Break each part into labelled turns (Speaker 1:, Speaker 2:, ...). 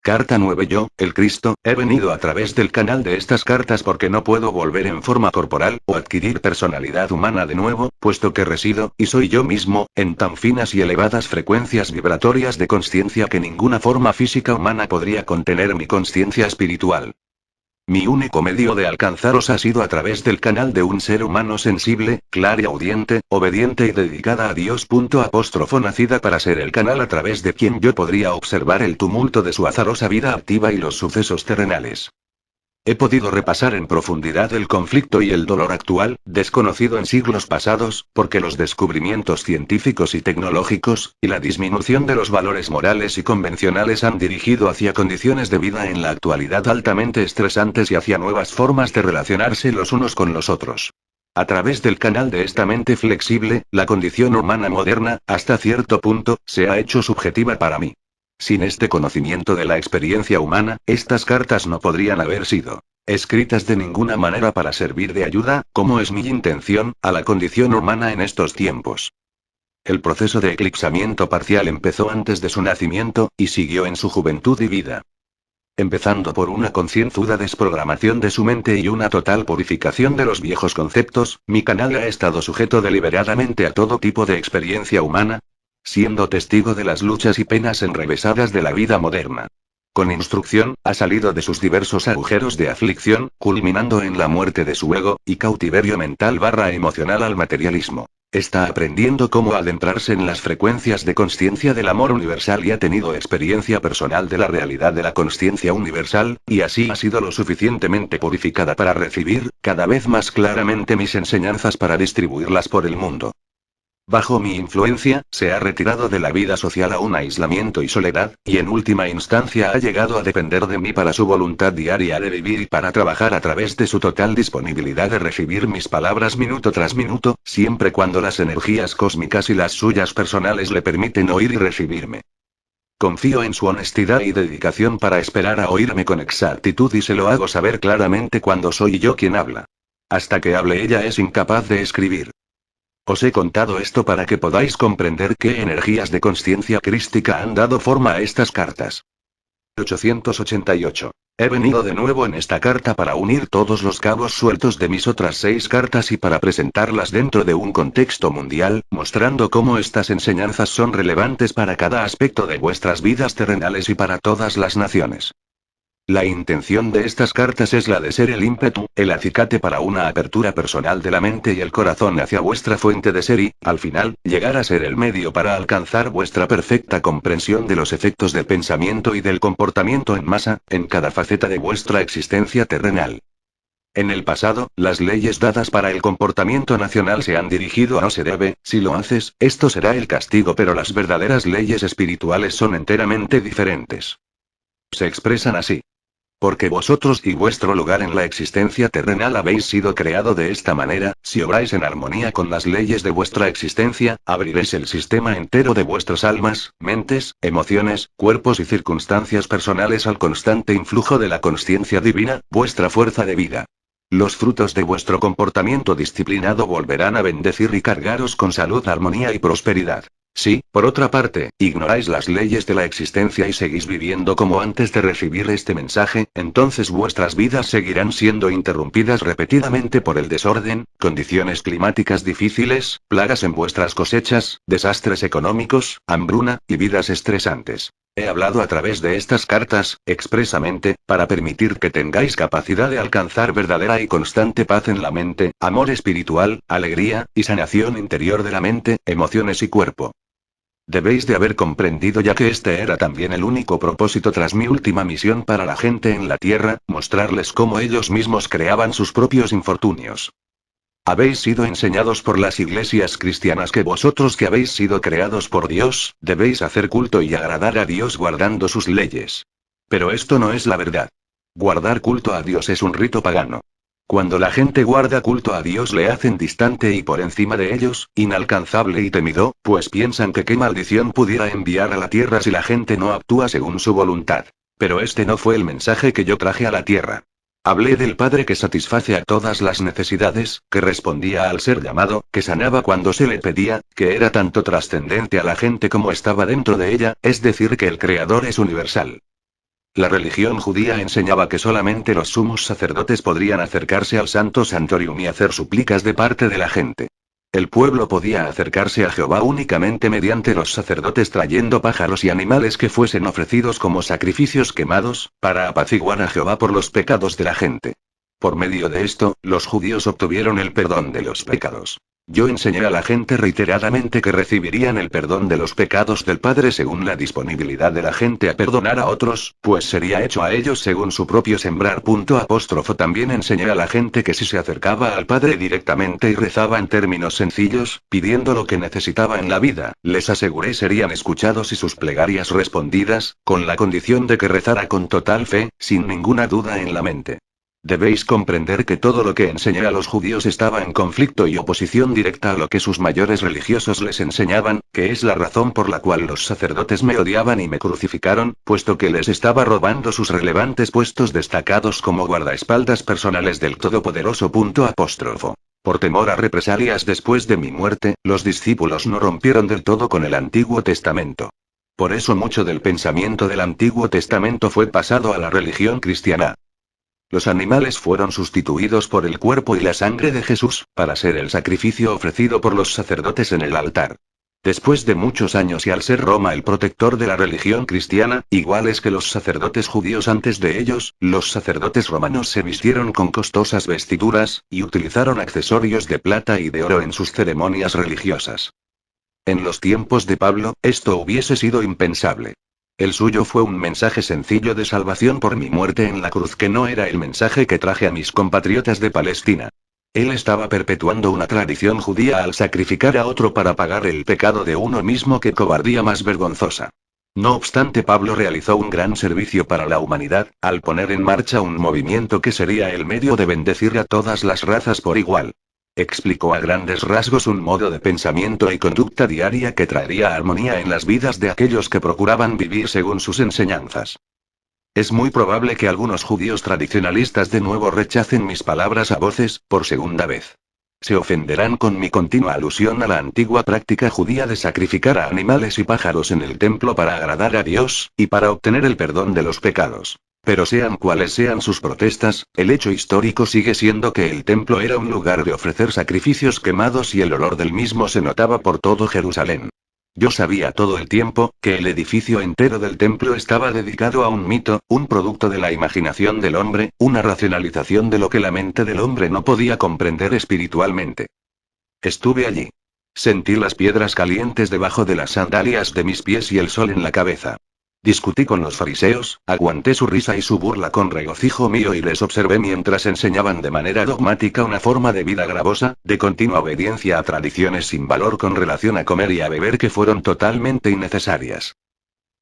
Speaker 1: Carta 9. Yo, el Cristo, he venido a través del canal de estas cartas porque no puedo volver en forma corporal, o adquirir personalidad humana de nuevo, puesto que resido, y soy yo mismo, en tan finas y elevadas frecuencias vibratorias de consciencia que ninguna forma física humana podría contener mi consciencia espiritual. Mi único medio de alcanzaros ha sido a través del canal de un ser humano sensible, clariaudiente, obediente y dedicada a Dios. Nacida para ser el canal a través de quien yo podría observar el tumulto de su azarosa vida activa y los sucesos terrenales. He podido repasar en profundidad el conflicto y el dolor actual, desconocido en siglos pasados, porque los descubrimientos científicos y tecnológicos, y la disminución de los valores morales y convencionales han dirigido hacia condiciones de vida en la actualidad altamente estresantes y hacia nuevas formas de relacionarse los unos con los otros. A través del canal de esta mente flexible, la condición humana moderna, hasta cierto punto, se ha hecho subjetiva para mí. Sin este conocimiento de la experiencia humana, estas cartas no podrían haber sido escritas de ninguna manera para servir de ayuda, como es mi intención, a la condición humana en estos tiempos. El proceso de eclipsamiento parcial empezó antes de su nacimiento, y siguió en su juventud y vida. Empezando por una concienzuda desprogramación de su mente y una total purificación de los viejos conceptos, mi canal ha estado sujeto deliberadamente a todo tipo de experiencia humana, siendo testigo de las luchas y penas enrevesadas de la vida moderna. Con instrucción, ha salido de sus diversos agujeros de aflicción, culminando en la muerte de su ego, y cautiverio mental / emocional al materialismo. Está aprendiendo cómo adentrarse en las frecuencias de consciencia del amor universal y ha tenido experiencia personal de la realidad de la consciencia universal, y así ha sido lo suficientemente purificada para recibir, cada vez más claramente mis enseñanzas para distribuirlas por el mundo. Bajo mi influencia, se ha retirado de la vida social a un aislamiento y soledad, y en última instancia ha llegado a depender de mí para su voluntad diaria de vivir y para trabajar a través de su total disponibilidad de recibir mis palabras minuto tras minuto, siempre cuando las energías cósmicas y las suyas personales le permiten oír y recibirme. Confío en su honestidad y dedicación para esperar a oírme con exactitud y se lo hago saber claramente cuando soy yo quien habla. Hasta que hable ella es incapaz de escribir. Os he contado esto para que podáis comprender qué energías de consciencia crística han dado forma a estas cartas. 888. He venido de nuevo en esta carta para unir todos los cabos sueltos de mis otras 6 cartas y para presentarlas dentro de un contexto mundial, mostrando cómo estas enseñanzas son relevantes para cada aspecto de vuestras vidas terrenales y para todas las naciones. La intención de estas cartas es la de ser el ímpetu, el acicate para una apertura personal de la mente y el corazón hacia vuestra fuente de ser y, al final, llegar a ser el medio para alcanzar vuestra perfecta comprensión de los efectos del pensamiento y del comportamiento en masa, en cada faceta de vuestra existencia terrenal. En el pasado, las leyes dadas para el comportamiento nacional se han dirigido a no se debe, si lo haces, esto será el castigo, pero las verdaderas leyes espirituales son enteramente diferentes. Se expresan así. Porque vosotros y vuestro lugar en la existencia terrenal habéis sido creado de esta manera, si obráis en armonía con las leyes de vuestra existencia, abriréis el sistema entero de vuestras almas, mentes, emociones, cuerpos y circunstancias personales al constante influjo de la consciencia divina, vuestra fuerza de vida. Los frutos de vuestro comportamiento disciplinado volverán a bendecir y cargaros con salud, armonía y prosperidad. Si, por otra parte, ignoráis las leyes de la existencia y seguís viviendo como antes de recibir este mensaje, entonces vuestras vidas seguirán siendo interrumpidas repetidamente por el desorden, condiciones climáticas difíciles, plagas en vuestras cosechas, desastres económicos, hambruna, y vidas estresantes. He hablado a través de estas cartas, expresamente, para permitir que tengáis capacidad de alcanzar verdadera y constante paz en la mente, amor espiritual, alegría, y sanación interior de la mente, emociones y cuerpo. Debéis de haber comprendido ya que este era también el único propósito tras mi última misión para la gente en la Tierra, mostrarles cómo ellos mismos creaban sus propios infortunios. Habéis sido enseñados por las iglesias cristianas que vosotros que habéis sido creados por Dios, debéis hacer culto y agradar a Dios guardando sus leyes. Pero esto no es la verdad. Guardar culto a Dios es un rito pagano. Cuando la gente guarda culto a Dios le hacen distante y por encima de ellos, inalcanzable y temido, pues piensan que qué maldición pudiera enviar a la tierra si la gente no actúa según su voluntad. Pero este no fue el mensaje que yo traje a la tierra. Hablé del Padre que satisface a todas las necesidades, que respondía al ser llamado, que sanaba cuando se le pedía, que era tanto trascendente a la gente como estaba dentro de ella, es decir que el Creador es universal. La religión judía enseñaba que solamente los sumos sacerdotes podrían acercarse al Santo Santorium y hacer súplicas de parte de la gente. El pueblo podía acercarse a Jehová únicamente mediante los sacerdotes trayendo pájaros y animales que fuesen ofrecidos como sacrificios quemados, para apaciguar a Jehová por los pecados de la gente. Por medio de esto, los judíos obtuvieron el perdón de los pecados. Yo enseñé a la gente reiteradamente que recibirían el perdón de los pecados del Padre según la disponibilidad de la gente a perdonar a otros, pues sería hecho a ellos según su propio sembrar. También enseñé a la gente que si se acercaba al Padre directamente y rezaba en términos sencillos, pidiendo lo que necesitaba en la vida, les aseguré serían escuchados y sus plegarias respondidas, con la condición de que rezara con total fe, sin ninguna duda en la mente. Debéis comprender que todo lo que enseñé a los judíos estaba en conflicto y oposición directa a lo que sus mayores religiosos les enseñaban, que es la razón por la cual los sacerdotes me odiaban y me crucificaron, puesto que les estaba robando sus relevantes puestos destacados como guardaespaldas personales del Todopoderoso. Por temor a represalias después de mi muerte, los discípulos no rompieron del todo con el Antiguo Testamento. Por eso mucho del pensamiento del Antiguo Testamento fue pasado a la religión cristiana. Los animales fueron sustituidos por el cuerpo y la sangre de Jesús, para ser el sacrificio ofrecido por los sacerdotes en el altar. Después de muchos años y al ser Roma el protector de la religión cristiana, iguales que los sacerdotes judíos antes de ellos, los sacerdotes romanos se vistieron con costosas vestiduras, y utilizaron accesorios de plata y de oro en sus ceremonias religiosas. En los tiempos de Pablo, esto hubiese sido impensable. El suyo fue un mensaje sencillo de salvación por mi muerte en la cruz que no era el mensaje que traje a mis compatriotas de Palestina. Él estaba perpetuando una tradición judía al sacrificar a otro para pagar el pecado de uno mismo. ¡Qué cobardía más vergonzosa! No obstante, Pablo realizó un gran servicio para la humanidad, al poner en marcha un movimiento que sería el medio de bendecir a todas las razas por igual. Explicó a grandes rasgos un modo de pensamiento y conducta diaria que traería armonía en las vidas de aquellos que procuraban vivir según sus enseñanzas. Es muy probable que algunos judíos tradicionalistas de nuevo rechacen mis palabras a voces, por segunda vez. Se ofenderán con mi continua alusión a la antigua práctica judía de sacrificar a animales y pájaros en el templo para agradar a Dios, y para obtener el perdón de los pecados. Pero sean cuales sean sus protestas, el hecho histórico sigue siendo que el templo era un lugar de ofrecer sacrificios quemados y el olor del mismo se notaba por todo Jerusalén. Yo sabía todo el tiempo, que el edificio entero del templo estaba dedicado a un mito, un producto de la imaginación del hombre, una racionalización de lo que la mente del hombre no podía comprender espiritualmente. Estuve allí. Sentí las piedras calientes debajo de las sandalias de mis pies y el sol en la cabeza. Discutí con los fariseos, aguanté su risa y su burla con regocijo mío y les observé mientras enseñaban de manera dogmática una forma de vida gravosa, de continua obediencia a tradiciones sin valor con relación a comer y a beber que fueron totalmente innecesarias.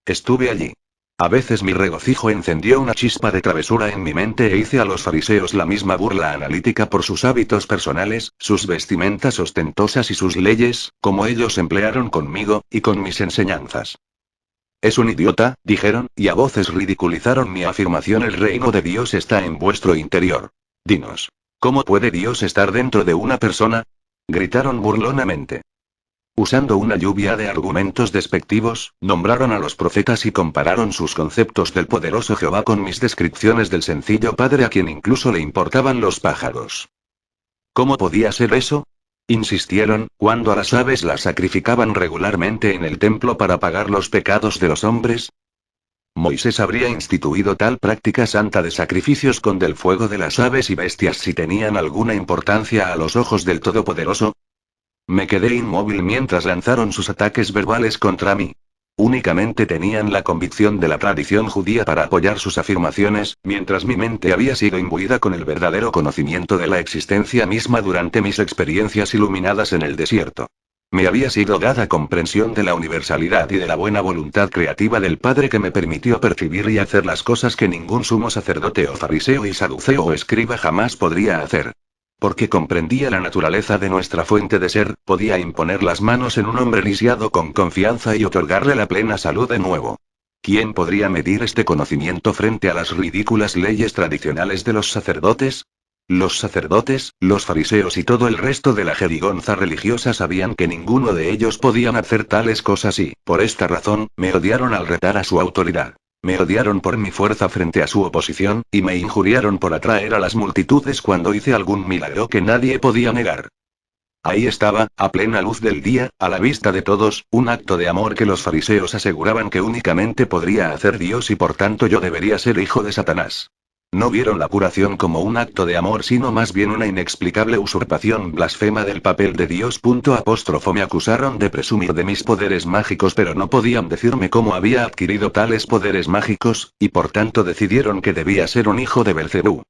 Speaker 1: Estuve allí. A veces mi regocijo encendió una chispa de travesura en mi mente e hice a los fariseos la misma burla analítica por sus hábitos personales, sus vestimentas ostentosas y sus leyes, como ellos emplearon conmigo, y con mis enseñanzas. Es un idiota, dijeron, y a voces ridiculizaron mi afirmación: el reino de Dios está en vuestro interior. Dinos, ¿cómo puede Dios estar dentro de una persona? Gritaron burlonamente. Usando una lluvia de argumentos despectivos, nombraron a los profetas y compararon sus conceptos del poderoso Jehová con mis descripciones del sencillo Padre a quien incluso le importaban los pájaros. ¿Cómo podía ser eso?, insistieron, cuando a las aves las sacrificaban regularmente en el templo para pagar los pecados de los hombres. Moisés habría instituido tal práctica santa de sacrificios con del fuego de las aves y bestias si tenían alguna importancia a los ojos del Todopoderoso. Me quedé inmóvil mientras lanzaron sus ataques verbales contra mí. Únicamente tenían la convicción de la tradición judía para apoyar sus afirmaciones, mientras mi mente había sido imbuida con el verdadero conocimiento de la existencia misma durante mis experiencias iluminadas en el desierto. Me había sido dada comprensión de la universalidad y de la buena voluntad creativa del Padre que me permitió percibir y hacer las cosas que ningún sumo sacerdote o fariseo y saduceo o escriba jamás podría hacer. Porque comprendía la naturaleza de nuestra fuente de ser, podía imponer las manos en un hombre lisiado con confianza y otorgarle la plena salud de nuevo. ¿Quién podría medir este conocimiento frente a las ridículas leyes tradicionales de los sacerdotes? Los sacerdotes, los fariseos y todo el resto de la jerigonza religiosa sabían que ninguno de ellos podían hacer tales cosas y, por esta razón, me odiaron al retar a su autoridad. Me odiaron por mi fuerza frente a su oposición, y me injuriaron por atraer a las multitudes cuando hice algún milagro que nadie podía negar. Ahí estaba, a plena luz del día, a la vista de todos, un acto de amor que los fariseos aseguraban que únicamente podría hacer Dios y por tanto yo debería ser hijo de Satanás. No vieron la curación como un acto de amor sino más bien una inexplicable usurpación blasfema del papel de Dios. Me acusaron de presumir de mis poderes mágicos pero no podían decirme cómo había adquirido tales poderes mágicos, y por tanto decidieron que debía ser un hijo de Belcebú.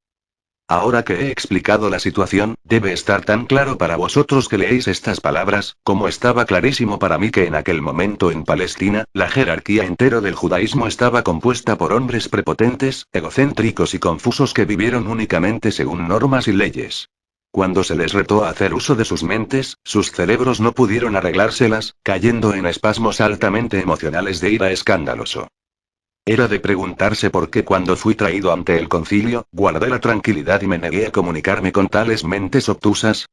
Speaker 1: Ahora que he explicado la situación, debe estar tan claro para vosotros que leéis estas palabras, como estaba clarísimo para mí que en aquel momento en Palestina, la jerarquía entera del judaísmo estaba compuesta por hombres prepotentes, egocéntricos y confusos que vivieron únicamente según normas y leyes. Cuando se les retó a hacer uso de sus mentes, sus cerebros no pudieron arreglárselas, cayendo en espasmos altamente emocionales de ira escandaloso. Era de preguntarse por qué cuando fui traído ante el concilio, guardé la tranquilidad y me negué a comunicarme con tales mentes obtusas.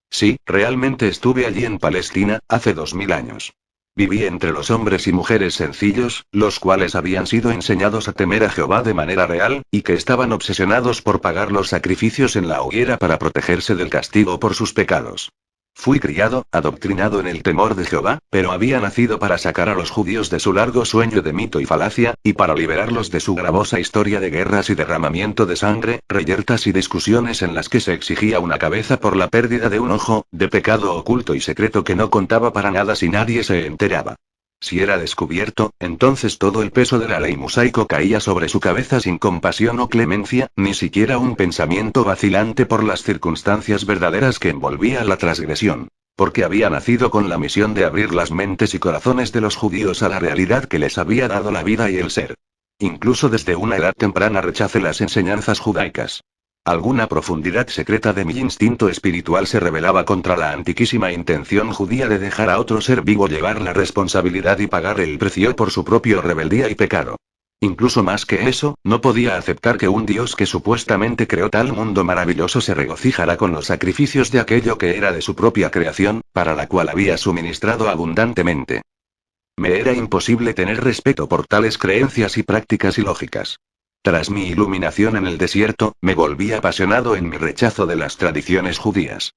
Speaker 1: Sí, realmente estuve allí en Palestina, hace 2000 años. Viví entre los hombres y mujeres sencillos, los cuales habían sido enseñados a temer a Jehová de manera real, y que estaban obsesionados por pagar los sacrificios en la hoguera para protegerse del castigo por sus pecados. Fui criado, adoctrinado en el temor de Jehová, pero había nacido para sacar a los judíos de su largo sueño de mito y falacia, y para liberarlos de su gravosa historia de guerras y derramamiento de sangre, reyertas y discusiones en las que se exigía una cabeza por la pérdida de un ojo, de pecado oculto y secreto que no contaba para nada si nadie se enteraba. Si era descubierto, entonces todo el peso de la ley mosaico caía sobre su cabeza sin compasión o clemencia, ni siquiera un pensamiento vacilante por las circunstancias verdaderas que envolvía la transgresión. Porque había nacido con la misión de abrir las mentes y corazones de los judíos a la realidad que les había dado la vida y el ser. Incluso desde una edad temprana rechacé las enseñanzas judaicas. Alguna profundidad secreta de mi instinto espiritual se rebelaba contra la antiquísima intención judía de dejar a otro ser vivo llevar la responsabilidad y pagar el precio por su propio rebeldía y pecado. Incluso más que eso, no podía aceptar que un Dios que supuestamente creó tal mundo maravilloso se regocijara con los sacrificios de aquello que era de su propia creación, para la cual había suministrado abundantemente. Me era imposible tener respeto por tales creencias y prácticas ilógicas. Tras mi iluminación en el desierto, me volví apasionado en mi rechazo de las tradiciones judías.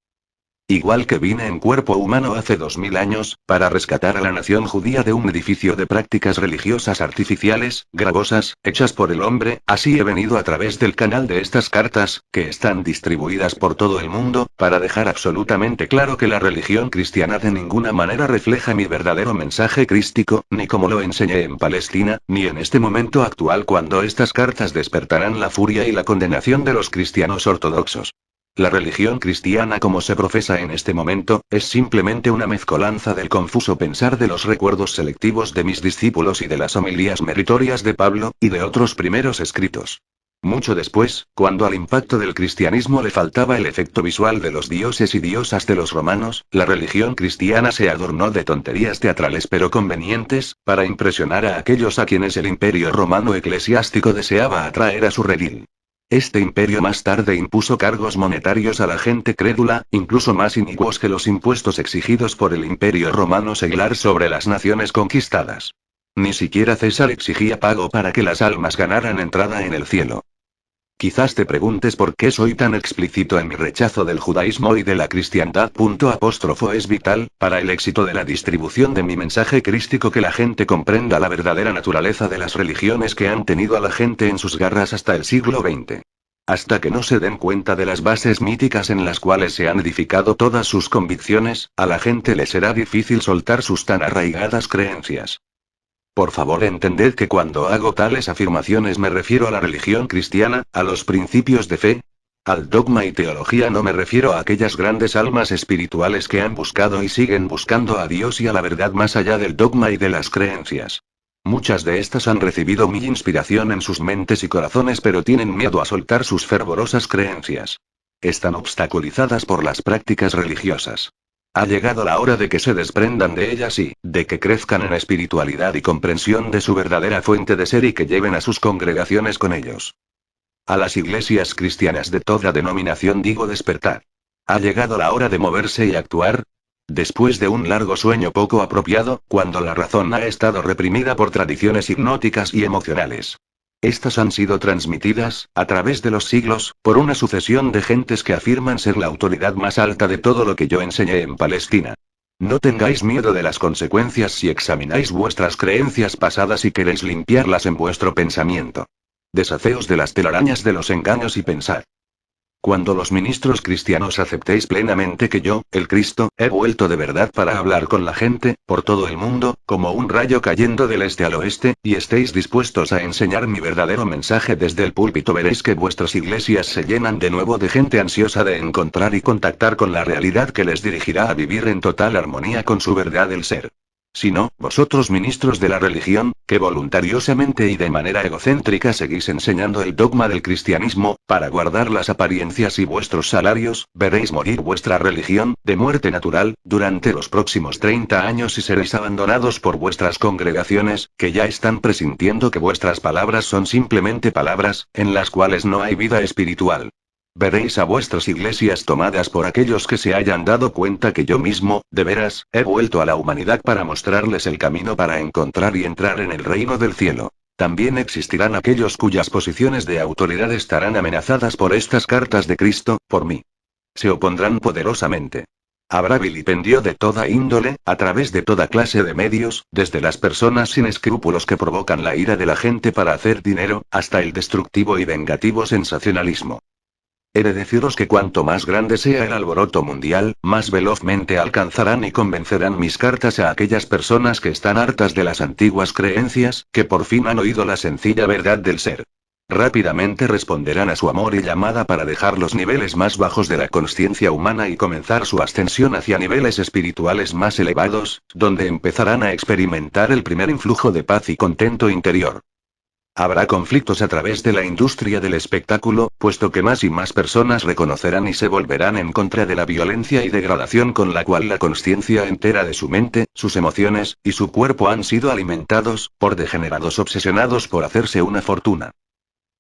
Speaker 1: Igual que vine en cuerpo humano hace 2000 años, para rescatar a la nación judía de un edificio de prácticas religiosas artificiales, gravosas, hechas por el hombre, así he venido a través del canal de estas cartas, que están distribuidas por todo el mundo, para dejar absolutamente claro que la religión cristiana de ninguna manera refleja mi verdadero mensaje crístico, ni como lo enseñé en Palestina, ni en este momento actual cuando estas cartas despertarán la furia y la condenación de los cristianos ortodoxos. La religión cristiana como se profesa en este momento, es simplemente una mezcolanza del confuso pensar de los recuerdos selectivos de mis discípulos y de las homilías meritorias de Pablo, y de otros primeros escritos. Mucho después, cuando al impacto del cristianismo le faltaba el efecto visual de los dioses y diosas de los romanos, la religión cristiana se adornó de tonterías teatrales pero convenientes, para impresionar a aquellos a quienes el imperio romano eclesiástico deseaba atraer a su redil. Este imperio más tarde impuso cargos monetarios a la gente crédula, incluso más inicuos que los impuestos exigidos por el imperio romano seglar sobre las naciones conquistadas. Ni siquiera César exigía pago para que las almas ganaran entrada en el cielo. Quizás te preguntes por qué soy tan explícito en mi rechazo del judaísmo y de la cristiandad. Es vital, para el éxito de la distribución de mi mensaje crístico, que la gente comprenda la verdadera naturaleza de las religiones que han tenido a la gente en sus garras hasta el siglo XX. Hasta que no se den cuenta de las bases míticas en las cuales se han edificado todas sus convicciones, a la gente le será difícil soltar sus tan arraigadas creencias. Por favor, entended que cuando hago tales afirmaciones me refiero a la religión cristiana, a los principios de fe. Al dogma y teología no me refiero a aquellas grandes almas espirituales que han buscado y siguen buscando a Dios y a la verdad más allá del dogma y de las creencias. Muchas de estas han recibido mi inspiración en sus mentes y corazones pero tienen miedo a soltar sus fervorosas creencias. Están obstaculizadas por las prácticas religiosas. Ha llegado la hora de que se desprendan de ellas y, de que crezcan en espiritualidad y comprensión de su verdadera fuente de ser y que lleven a sus congregaciones con ellos. A las iglesias cristianas de toda denominación digo despertar. Ha llegado la hora de moverse y actuar. Después de un largo sueño poco apropiado, cuando la razón ha estado reprimida por tradiciones hipnóticas y emocionales. Estas han sido transmitidas, a través de los siglos, por una sucesión de gentes que afirman ser la autoridad más alta de todo lo que yo enseñé en Palestina. No tengáis miedo de las consecuencias si examináis vuestras creencias pasadas y queréis limpiarlas en vuestro pensamiento. Deshaceos de las telarañas de los engaños y pensad. Cuando los ministros cristianos aceptéis plenamente que yo, el Cristo, he vuelto de verdad para hablar con la gente, por todo el mundo, como un rayo cayendo del este al oeste, y estéis dispuestos a enseñar mi verdadero mensaje desde el púlpito, veréis que vuestras iglesias se llenan de nuevo de gente ansiosa de encontrar y contactar con la realidad que les dirigirá a vivir en total armonía con su verdad del ser. Si no, vosotros ministros de la religión, que voluntariosamente y de manera egocéntrica seguís enseñando el dogma del cristianismo, para guardar las apariencias y vuestros salarios, veréis morir vuestra religión, de muerte natural, durante los próximos 30 años y seréis abandonados por vuestras congregaciones, que ya están presintiendo que vuestras palabras son simplemente palabras, en las cuales no hay vida espiritual. Veréis a vuestras iglesias tomadas por aquellos que se hayan dado cuenta que yo mismo, de veras, he vuelto a la humanidad para mostrarles el camino para encontrar y entrar en el reino del cielo. También existirán aquellos cuyas posiciones de autoridad estarán amenazadas por estas cartas de Cristo, por mí. Se opondrán poderosamente. Habrá vilipendio de toda índole, a través de toda clase de medios, desde las personas sin escrúpulos que provocan la ira de la gente para hacer dinero, hasta el destructivo y vengativo sensacionalismo. He de deciros que cuanto más grande sea el alboroto mundial, más velozmente alcanzarán y convencerán mis cartas a aquellas personas que están hartas de las antiguas creencias, que por fin han oído la sencilla verdad del ser. Rápidamente responderán a su amor y llamada para dejar los niveles más bajos de la consciencia humana y comenzar su ascensión hacia niveles espirituales más elevados, donde empezarán a experimentar el primer influjo de paz y contento interior. Habrá conflictos a través de la industria del espectáculo, puesto que más y más personas reconocerán y se volverán en contra de la violencia y degradación con la cual la consciencia entera de su mente, sus emociones, y su cuerpo han sido alimentados, por degenerados obsesionados por hacerse una fortuna.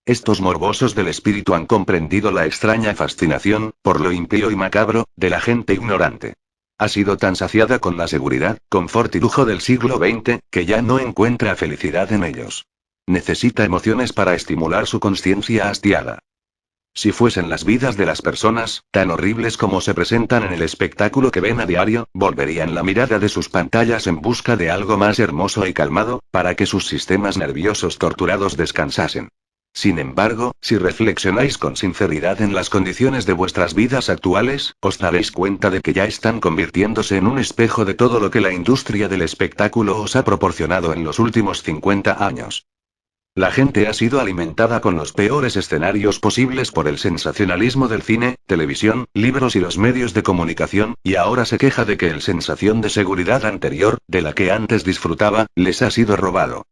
Speaker 1: Estos morbosos del espíritu han comprendido la extraña fascinación, por lo impío y macabro, de la gente ignorante. Ha sido tan saciada con la seguridad, confort y lujo del siglo XX, que ya no encuentra felicidad en ellos. Necesita emociones para estimular su conciencia hastiada. Si fuesen las vidas de las personas, tan horribles como se presentan en el espectáculo que ven a diario, volverían la mirada de sus pantallas en busca de algo más hermoso y calmado, para que sus sistemas nerviosos torturados descansasen. Sin embargo, si reflexionáis con sinceridad en las condiciones de vuestras vidas actuales, os daréis cuenta de que ya están convirtiéndose en un espejo de todo lo que la industria del espectáculo os ha proporcionado en los últimos 50 años. La gente ha sido alimentada con los peores escenarios posibles por el sensacionalismo del cine, televisión, libros y los medios de comunicación, y ahora se queja de que el sensación de seguridad anterior, de la que antes disfrutaba, les ha sido robado.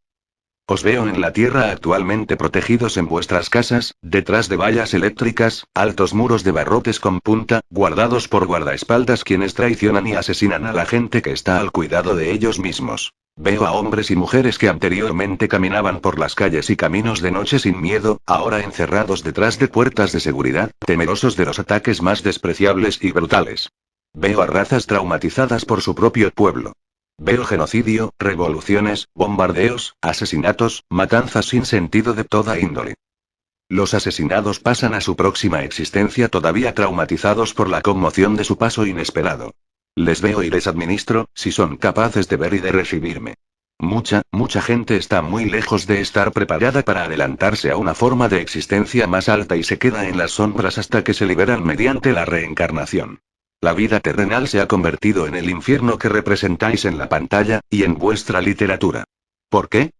Speaker 1: Os veo en la tierra actualmente protegidos en vuestras casas, detrás de vallas eléctricas, altos muros de barrotes con punta, guardados por guardaespaldas quienes traicionan y asesinan a la gente que está al cuidado de ellos mismos. Veo a hombres y mujeres que anteriormente caminaban por las calles y caminos de noche sin miedo, ahora encerrados detrás de puertas de seguridad, temerosos de los ataques más despreciables y brutales. Veo a razas traumatizadas por su propio pueblo. Veo genocidio, revoluciones, bombardeos, asesinatos, matanzas sin sentido de toda índole. Los asesinados pasan a su próxima existencia todavía traumatizados por la conmoción de su paso inesperado. Les veo y les administro, si son capaces de ver y de recibirme. Mucha gente está muy lejos de estar preparada para adelantarse a una forma de existencia más alta y se queda en las sombras hasta que se liberan mediante la reencarnación. La vida terrenal se ha convertido en el infierno que representáis en la pantalla, y en vuestra literatura. ¿Por qué?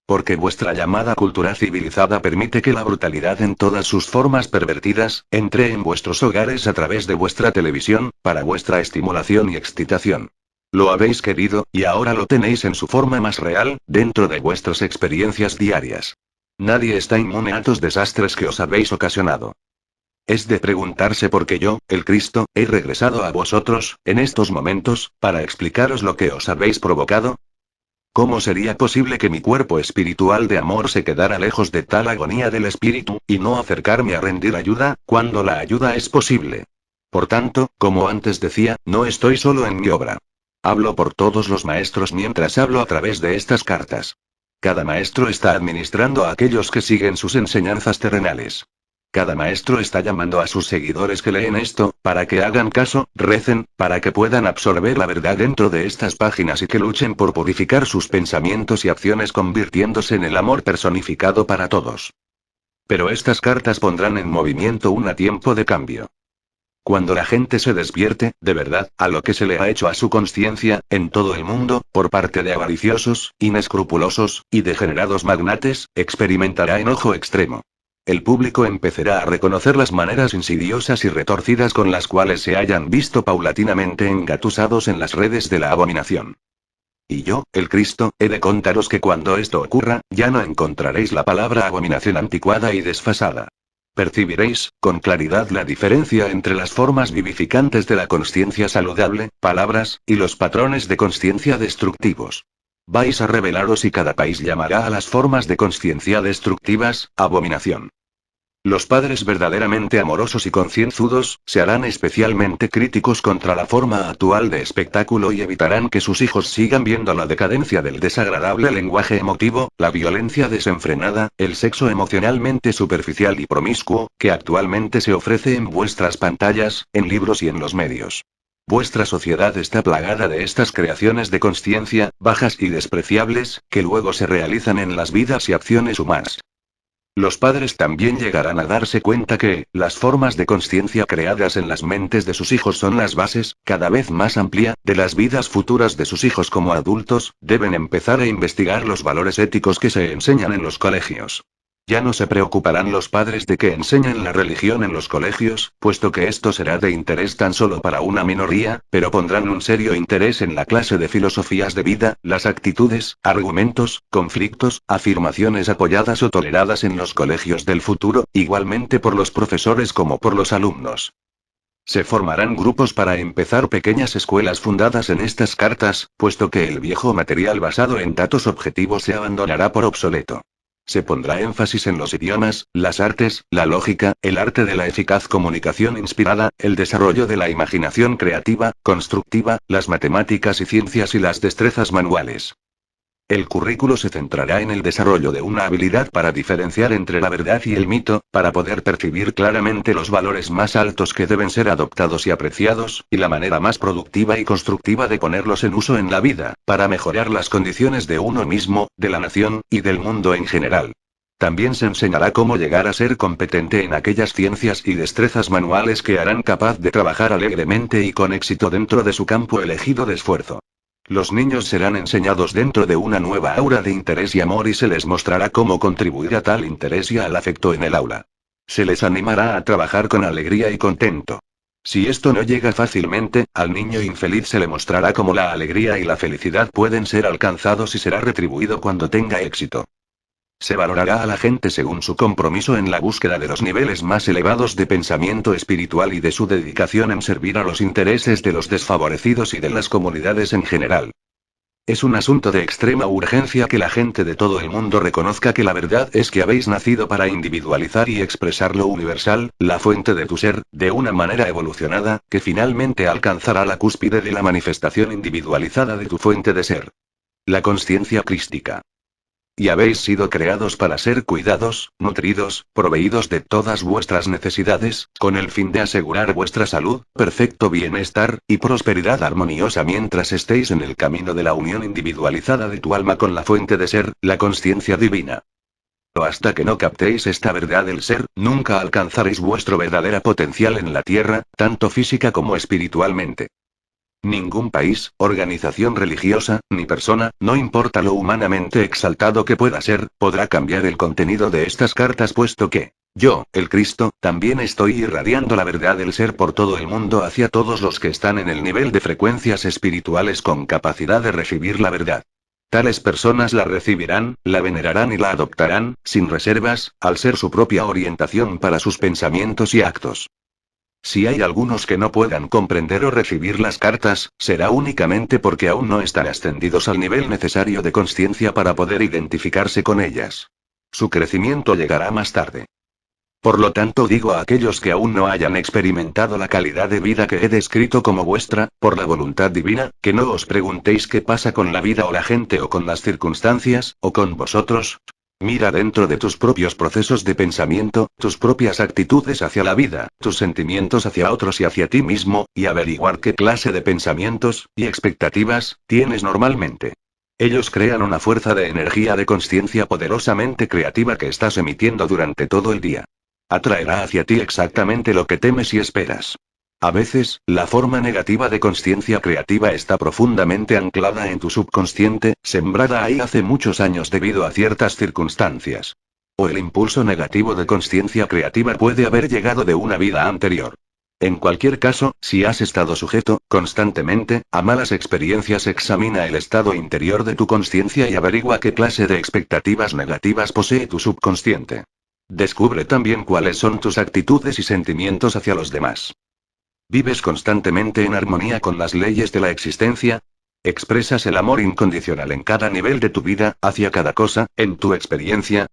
Speaker 1: Porque vuestra llamada cultura civilizada permite que la brutalidad en todas sus formas pervertidas, entre en vuestros hogares a través de vuestra televisión, para vuestra estimulación y excitación. Lo habéis querido, y ahora lo tenéis en su forma más real, dentro de vuestras experiencias diarias. Nadie está inmune a los desastres que os habéis ocasionado. Es de preguntarse por qué yo, el Cristo, he regresado a vosotros, en estos momentos, para explicaros lo que os habéis provocado. ¿Cómo sería posible que mi cuerpo espiritual de amor se quedara lejos de tal agonía del espíritu, y no acercarme a rendir ayuda, cuando la ayuda es posible? Por tanto, como antes decía, no estoy solo en mi obra. Hablo por todos los maestros mientras hablo a través de estas cartas. Cada maestro está administrando a aquellos que siguen sus enseñanzas terrenales. Cada maestro está llamando a sus seguidores que leen esto, para que hagan caso, recen, para que puedan absorber la verdad dentro de estas páginas y que luchen por purificar sus pensamientos y acciones convirtiéndose en el amor personificado para todos. Pero estas cartas pondrán en movimiento un tiempo de cambio. Cuando la gente se despierte, de verdad, a lo que se le ha hecho a su conciencia, en todo el mundo, por parte de avariciosos, inescrupulosos, y degenerados magnates, experimentará enojo extremo. El público empezará a reconocer las maneras insidiosas y retorcidas con las cuales se hayan visto paulatinamente engatusados en las redes de la abominación. Y yo, el Cristo, he de contaros que cuando esto ocurra, ya no encontraréis la palabra abominación anticuada y desfasada. Percibiréis, con claridad, la diferencia entre las formas vivificantes de la consciencia saludable, palabras, y los patrones de consciencia destructivos. Vais a revelaros y cada país llamará a las formas de consciencia destructivas, abominación. Los padres verdaderamente amorosos y concienzudos, se harán especialmente críticos contra la forma actual de espectáculo y evitarán que sus hijos sigan viendo la decadencia del desagradable lenguaje emotivo, la violencia desenfrenada, el sexo emocionalmente superficial y promiscuo, que actualmente se ofrece en vuestras pantallas, en libros y en los medios. Vuestra sociedad está plagada de estas creaciones de consciencia, bajas y despreciables, que luego se realizan en las vidas y acciones humanas. Los padres también llegarán a darse cuenta que, las formas de consciencia creadas en las mentes de sus hijos son las bases, cada vez más amplia, de las vidas futuras de sus hijos como adultos, deben empezar a investigar los valores éticos que se enseñan en los colegios. Ya no se preocuparán los padres de que enseñen la religión en los colegios, puesto que esto será de interés tan solo para una minoría, pero pondrán un serio interés en la clase de filosofías de vida, las actitudes, argumentos, conflictos, afirmaciones apoyadas o toleradas en los colegios del futuro, igualmente por los profesores como por los alumnos. Se formarán grupos para empezar pequeñas escuelas fundadas en estas cartas, puesto que el viejo material basado en datos objetivos se abandonará por obsoleto. Se pondrá énfasis en los idiomas, las artes, la lógica, el arte de la eficaz comunicación inspirada, el desarrollo de la imaginación creativa, constructiva, las matemáticas y ciencias y las destrezas manuales. El currículo se centrará en el desarrollo de una habilidad para diferenciar entre la verdad y el mito, para poder percibir claramente los valores más altos que deben ser adoptados y apreciados, y la manera más productiva y constructiva de ponerlos en uso en la vida, para mejorar las condiciones de uno mismo, de la nación, y del mundo en general. También se enseñará cómo llegar a ser competente en aquellas ciencias y destrezas manuales que harán capaz de trabajar alegremente y con éxito dentro de su campo elegido de esfuerzo. Los niños serán enseñados dentro de una nueva aura de interés y amor y se les mostrará cómo contribuir a tal interés y al afecto en el aula. Se les animará a trabajar con alegría y contento. Si esto no llega fácilmente, al niño infeliz se le mostrará cómo la alegría y la felicidad pueden ser alcanzados y será retribuido cuando tenga éxito. Se valorará a la gente según su compromiso en la búsqueda de los niveles más elevados de pensamiento espiritual y de su dedicación en servir a los intereses de los desfavorecidos y de las comunidades en general. Es un asunto de extrema urgencia que la gente de todo el mundo reconozca que la verdad es que habéis nacido para individualizar y expresar lo universal, la fuente de tu ser, de una manera evolucionada, que finalmente alcanzará la cúspide de la manifestación individualizada de tu fuente de ser. La consciencia crística. Y habéis sido creados para ser cuidados, nutridos, proveídos de todas vuestras necesidades, con el fin de asegurar vuestra salud, perfecto bienestar, y prosperidad armoniosa mientras estéis en el camino de la unión individualizada de tu alma con la fuente de ser, la consciencia divina. Pero hasta que no captéis esta verdad del ser, nunca alcanzaréis vuestro verdadero potencial en la tierra, tanto física como espiritualmente. Ningún país, organización religiosa, ni persona, no importa lo humanamente exaltado que pueda ser, podrá cambiar el contenido de estas cartas puesto que, yo, el Cristo, también estoy irradiando la verdad del ser por todo el mundo hacia todos los que están en el nivel de frecuencias espirituales con capacidad de recibir la verdad. Tales personas la recibirán, la venerarán y la adoptarán, sin reservas, al ser su propia orientación para sus pensamientos y actos. Si hay algunos que no puedan comprender o recibir las cartas, será únicamente porque aún no están ascendidos al nivel necesario de consciencia para poder identificarse con ellas. Su crecimiento llegará más tarde. Por lo tanto digo a aquellos que aún no hayan experimentado la calidad de vida que he descrito como vuestra, por la voluntad divina, que no os preguntéis qué pasa con la vida o la gente o con las circunstancias, o con vosotros. Mira dentro de tus propios procesos de pensamiento, tus propias actitudes hacia la vida, tus sentimientos hacia otros y hacia ti mismo, y averiguar qué clase de pensamientos y expectativas tienes normalmente. Ellos crean una fuerza de energía de conciencia poderosamente creativa que estás emitiendo durante todo el día. Atraerá hacia ti exactamente lo que temes y esperas. A veces, la forma negativa de conciencia creativa está profundamente anclada en tu subconsciente, sembrada ahí hace muchos años debido a ciertas circunstancias. O el impulso negativo de conciencia creativa puede haber llegado de una vida anterior. En cualquier caso, si has estado sujeto, constantemente, a malas experiencias, examina el estado interior de tu conciencia y averigua qué clase de expectativas negativas posee tu subconsciente. Descubre también cuáles son tus actitudes y sentimientos hacia los demás. ¿Vives constantemente en armonía con las leyes de la existencia? ¿Expresas el amor incondicional en cada nivel de tu vida, hacia cada cosa, en tu experiencia?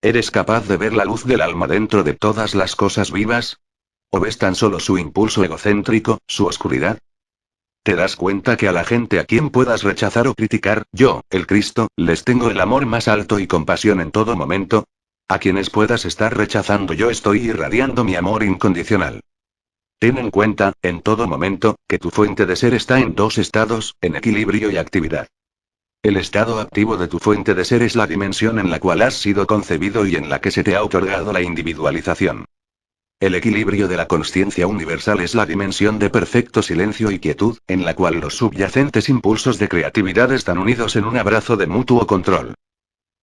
Speaker 1: ¿Eres capaz de ver la luz del alma dentro de todas las cosas vivas? ¿O ves tan solo su impulso egocéntrico, su oscuridad? ¿Te das cuenta que a la gente a quien puedas rechazar o criticar, yo, el Cristo, les tengo el amor más alto y compasión en todo momento? A quienes puedas estar rechazando yo estoy irradiando mi amor incondicional. Ten en cuenta, en todo momento, que tu fuente de ser está en dos estados, en equilibrio y actividad. El estado activo de tu fuente de ser es la dimensión en la cual has sido concebido y en la que se te ha otorgado la individualización. El equilibrio de la consciencia universal es la dimensión de perfecto silencio y quietud, en la cual los subyacentes impulsos de creatividad están unidos en un abrazo de mutuo control.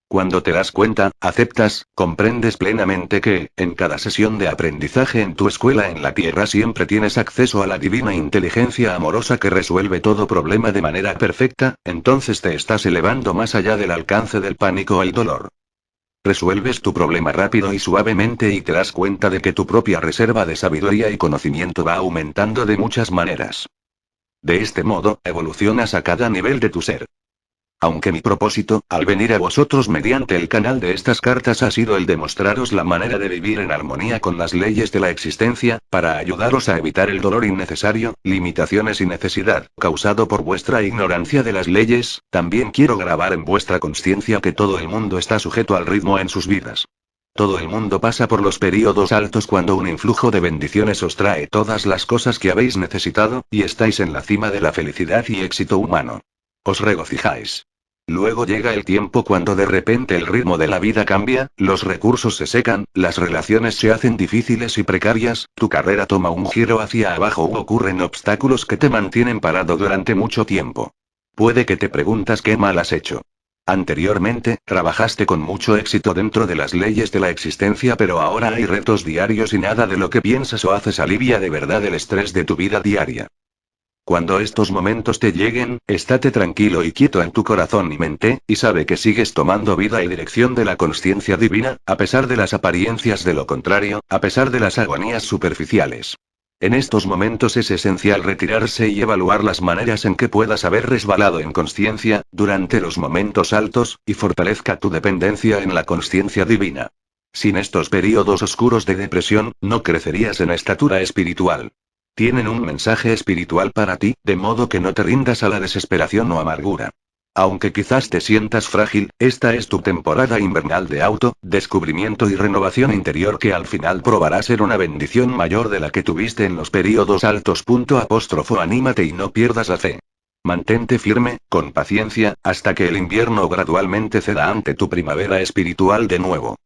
Speaker 1: Cuando te das cuenta, aceptas, comprendes plenamente que, en cada sesión de aprendizaje en tu escuela en la Tierra siempre tienes acceso a la divina inteligencia amorosa que resuelve todo problema de manera perfecta, entonces te estás elevando más allá del alcance del pánico o el dolor. Resuelves tu problema rápido y suavemente y te das cuenta de que tu propia reserva de sabiduría y conocimiento va aumentando de muchas maneras. De este modo, evolucionas a cada nivel de tu ser. Aunque mi propósito, al venir a vosotros mediante el canal de estas cartas ha sido el de mostraros la manera de vivir en armonía con las leyes de la existencia, para ayudaros a evitar el dolor innecesario, limitaciones y necesidad, causado por vuestra ignorancia de las leyes, también quiero grabar en vuestra conciencia que todo el mundo está sujeto al ritmo en sus vidas. Todo el mundo pasa por los períodos altos cuando un influjo de bendiciones os trae todas las cosas que habéis necesitado, y estáis en la cima de la felicidad y éxito humano. Os regocijáis. Luego llega el tiempo cuando de repente el ritmo de la vida cambia, los recursos se secan, las relaciones se hacen difíciles y precarias, tu carrera toma un giro hacia abajo u ocurren obstáculos que te mantienen parado durante mucho tiempo. Puede que te preguntas qué mal has hecho. Anteriormente, trabajaste con mucho éxito dentro de las leyes de la existencia, pero ahora hay retos diarios y nada de lo que piensas o haces alivia de verdad el estrés de tu vida diaria. Cuando estos momentos te lleguen, estate tranquilo y quieto en tu corazón y mente, y sabe que sigues tomando vida y dirección de la consciencia divina, a pesar de las apariencias de lo contrario, a pesar de las agonías superficiales. En estos momentos es esencial retirarse y evaluar las maneras en que puedas haber resbalado en consciencia, durante los momentos altos, y fortalezca tu dependencia en la consciencia divina. Sin estos períodos oscuros de depresión, no crecerías en estatura espiritual. Tienen un mensaje espiritual para ti, de modo que no te rindas a la desesperación o amargura. Aunque quizás te sientas frágil, esta es tu temporada invernal de descubrimiento y renovación interior que al final probará ser una bendición mayor de la que tuviste en los períodos altos. Anímate y no pierdas la fe. Mantente firme, con paciencia, hasta que el invierno gradualmente ceda ante tu primavera espiritual de nuevo.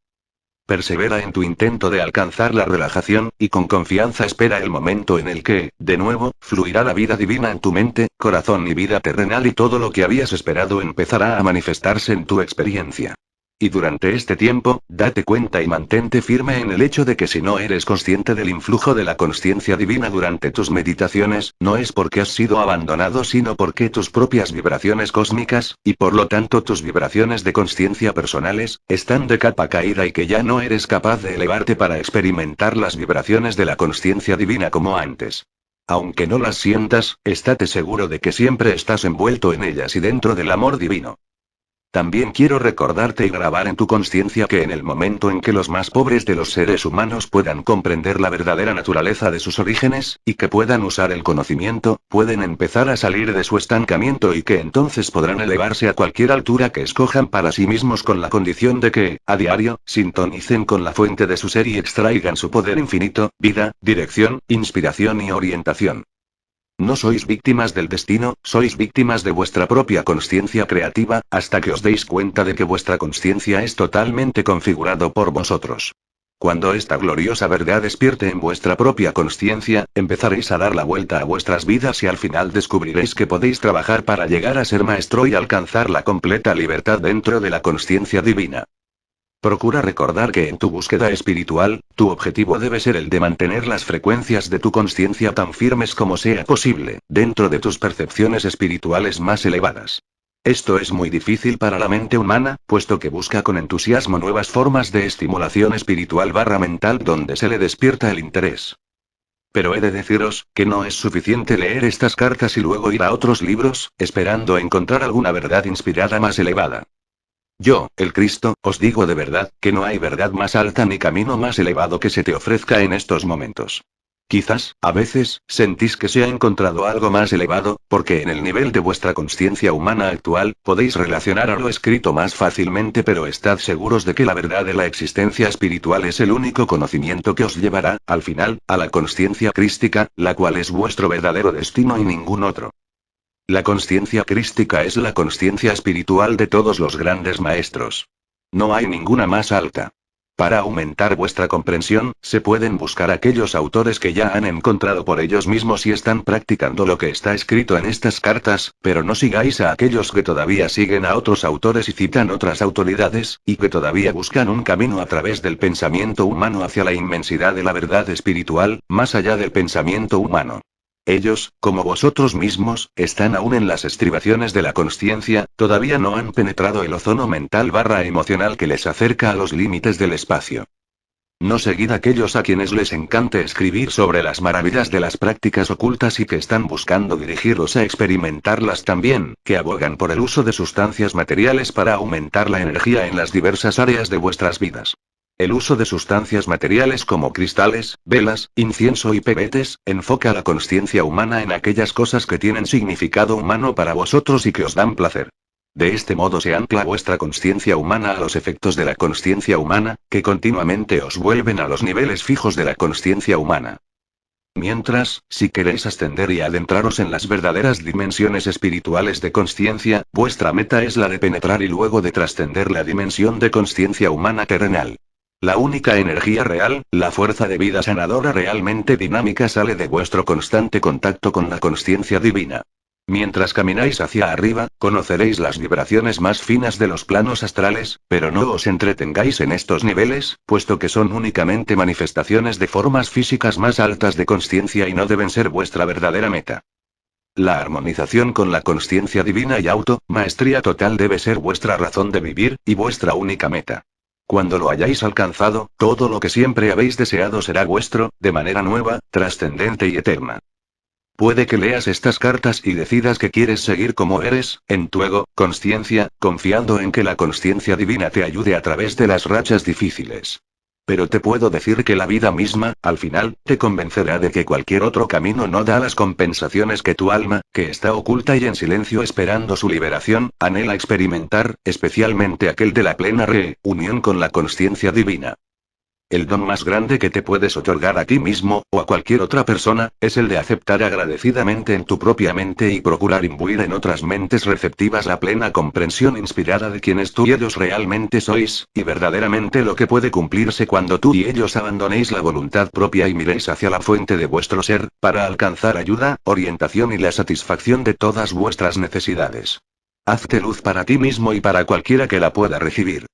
Speaker 1: Persevera en tu intento de alcanzar la relajación, y con confianza espera el momento en el que, de nuevo, fluirá la vida divina en tu mente, corazón y vida terrenal y todo lo que habías esperado empezará a manifestarse en tu experiencia. Y durante este tiempo, date cuenta y mantente firme en el hecho de que si no eres consciente del influjo de la consciencia divina durante tus meditaciones, no es porque has sido abandonado sino porque tus propias vibraciones cósmicas, y por lo tanto tus vibraciones de consciencia personales, están de capa caída y que ya no eres capaz de elevarte para experimentar las vibraciones de la consciencia divina como antes. Aunque no las sientas, estate seguro de que siempre estás envuelto en ellas y dentro del amor divino. También quiero recordarte y grabar en tu conciencia que en el momento en que los más pobres de los seres humanos puedan comprender la verdadera naturaleza de sus orígenes, y que puedan usar el conocimiento, pueden empezar a salir de su estancamiento y que entonces podrán elevarse a cualquier altura que escojan para sí mismos con la condición de que, a diario, sintonicen con la fuente de su ser y extraigan su poder infinito, vida, dirección, inspiración y orientación. No sois víctimas del destino, sois víctimas de vuestra propia consciencia creativa, hasta que os deis cuenta de que vuestra consciencia es totalmente configurado por vosotros. Cuando esta gloriosa verdad despierte en vuestra propia consciencia, empezaréis a dar la vuelta a vuestras vidas y al final descubriréis que podéis trabajar para llegar a ser maestro y alcanzar la completa libertad dentro de la consciencia divina. Procura recordar que en tu búsqueda espiritual, tu objetivo debe ser el de mantener las frecuencias de tu consciencia tan firmes como sea posible, dentro de tus percepciones espirituales más elevadas. Esto es muy difícil para la mente humana, puesto que busca con entusiasmo nuevas formas de estimulación espiritual mental donde se le despierta el interés. Pero he de deciros, que no es suficiente leer estas cartas y luego ir a otros libros, esperando encontrar alguna verdad inspirada más elevada. Yo, el Cristo, os digo de verdad, que no hay verdad más alta ni camino más elevado que se te ofrezca en estos momentos. Quizás, a veces, sentís que se ha encontrado algo más elevado, porque en el nivel de vuestra consciencia humana actual, podéis relacionar a lo escrito más fácilmente, pero estad seguros de que la verdad de la existencia espiritual es el único conocimiento que os llevará, al final, a la consciencia crística, la cual es vuestro verdadero destino y ningún otro. La consciencia crística es la consciencia espiritual de todos los grandes maestros. No hay ninguna más alta. Para aumentar vuestra comprensión, se pueden buscar aquellos autores que ya han encontrado por ellos mismos y están practicando lo que está escrito en estas cartas, pero no sigáis a aquellos que todavía siguen a otros autores y citan otras autoridades, y que todavía buscan un camino a través del pensamiento humano hacia la inmensidad de la verdad espiritual, más allá del pensamiento humano. Ellos, como vosotros mismos, están aún en las estribaciones de la consciencia, todavía no han penetrado el ozono mental emocional que les acerca a los límites del espacio. No seguid aquellos a quienes les encante escribir sobre las maravillas de las prácticas ocultas y que están buscando dirigirlos a experimentarlas también, que abogan por el uso de sustancias materiales para aumentar la energía en las diversas áreas de vuestras vidas. El uso de sustancias materiales como cristales, velas, incienso y pebetes, enfoca la consciencia humana en aquellas cosas que tienen significado humano para vosotros y que os dan placer. De este modo se ancla vuestra consciencia humana a los efectos de la consciencia humana, que continuamente os vuelven a los niveles fijos de la consciencia humana. Mientras, si queréis ascender y adentraros en las verdaderas dimensiones espirituales de consciencia, vuestra meta es la de penetrar y luego de trascender la dimensión de consciencia humana terrenal. La única energía real, la fuerza de vida sanadora realmente dinámica sale de vuestro constante contacto con la consciencia divina. Mientras camináis hacia arriba, conoceréis las vibraciones más finas de los planos astrales, pero no os entretengáis en estos niveles, puesto que son únicamente manifestaciones de formas físicas más altas de consciencia y no deben ser vuestra verdadera meta. La armonización con la consciencia divina y maestría total debe ser vuestra razón de vivir, y vuestra única meta. Cuando lo hayáis alcanzado, todo lo que siempre habéis deseado será vuestro, de manera nueva, trascendente y eterna. Puede que leas estas cartas y decidas que quieres seguir como eres, en tu ego, consciencia, confiando en que la consciencia divina te ayude a través de las rachas difíciles. Pero te puedo decir que la vida misma, al final, te convencerá de que cualquier otro camino no da las compensaciones que tu alma, que está oculta y en silencio esperando su liberación, anhela experimentar, especialmente aquel de la plena reunión con la consciencia divina. El don más grande que te puedes otorgar a ti mismo, o a cualquier otra persona, es el de aceptar agradecidamente en tu propia mente y procurar imbuir en otras mentes receptivas la plena comprensión inspirada de quienes tú y ellos realmente sois, y verdaderamente lo que puede cumplirse cuando tú y ellos abandonéis la voluntad propia y miréis hacia la fuente de vuestro ser, para alcanzar ayuda, orientación y la satisfacción de todas vuestras necesidades. Hazte luz para ti mismo y para cualquiera que la pueda recibir.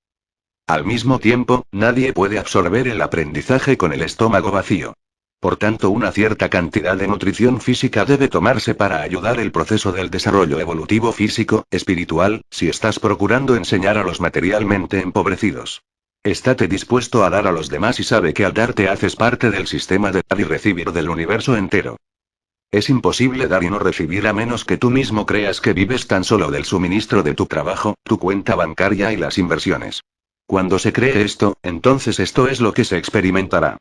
Speaker 1: Al mismo tiempo, nadie puede absorber el aprendizaje con el estómago vacío. Por tanto, una cierta cantidad de nutrición física debe tomarse para ayudar el proceso del desarrollo evolutivo físico, espiritual, si estás procurando enseñar a los materialmente empobrecidos. Estate dispuesto a dar a los demás y sabe que al dar te haces parte del sistema de dar y recibir del universo entero. Es imposible dar y no recibir a menos que tú mismo creas que vives tan solo del suministro de tu trabajo, tu cuenta bancaria y las inversiones. Cuando se cree esto, entonces esto es lo que se experimentará.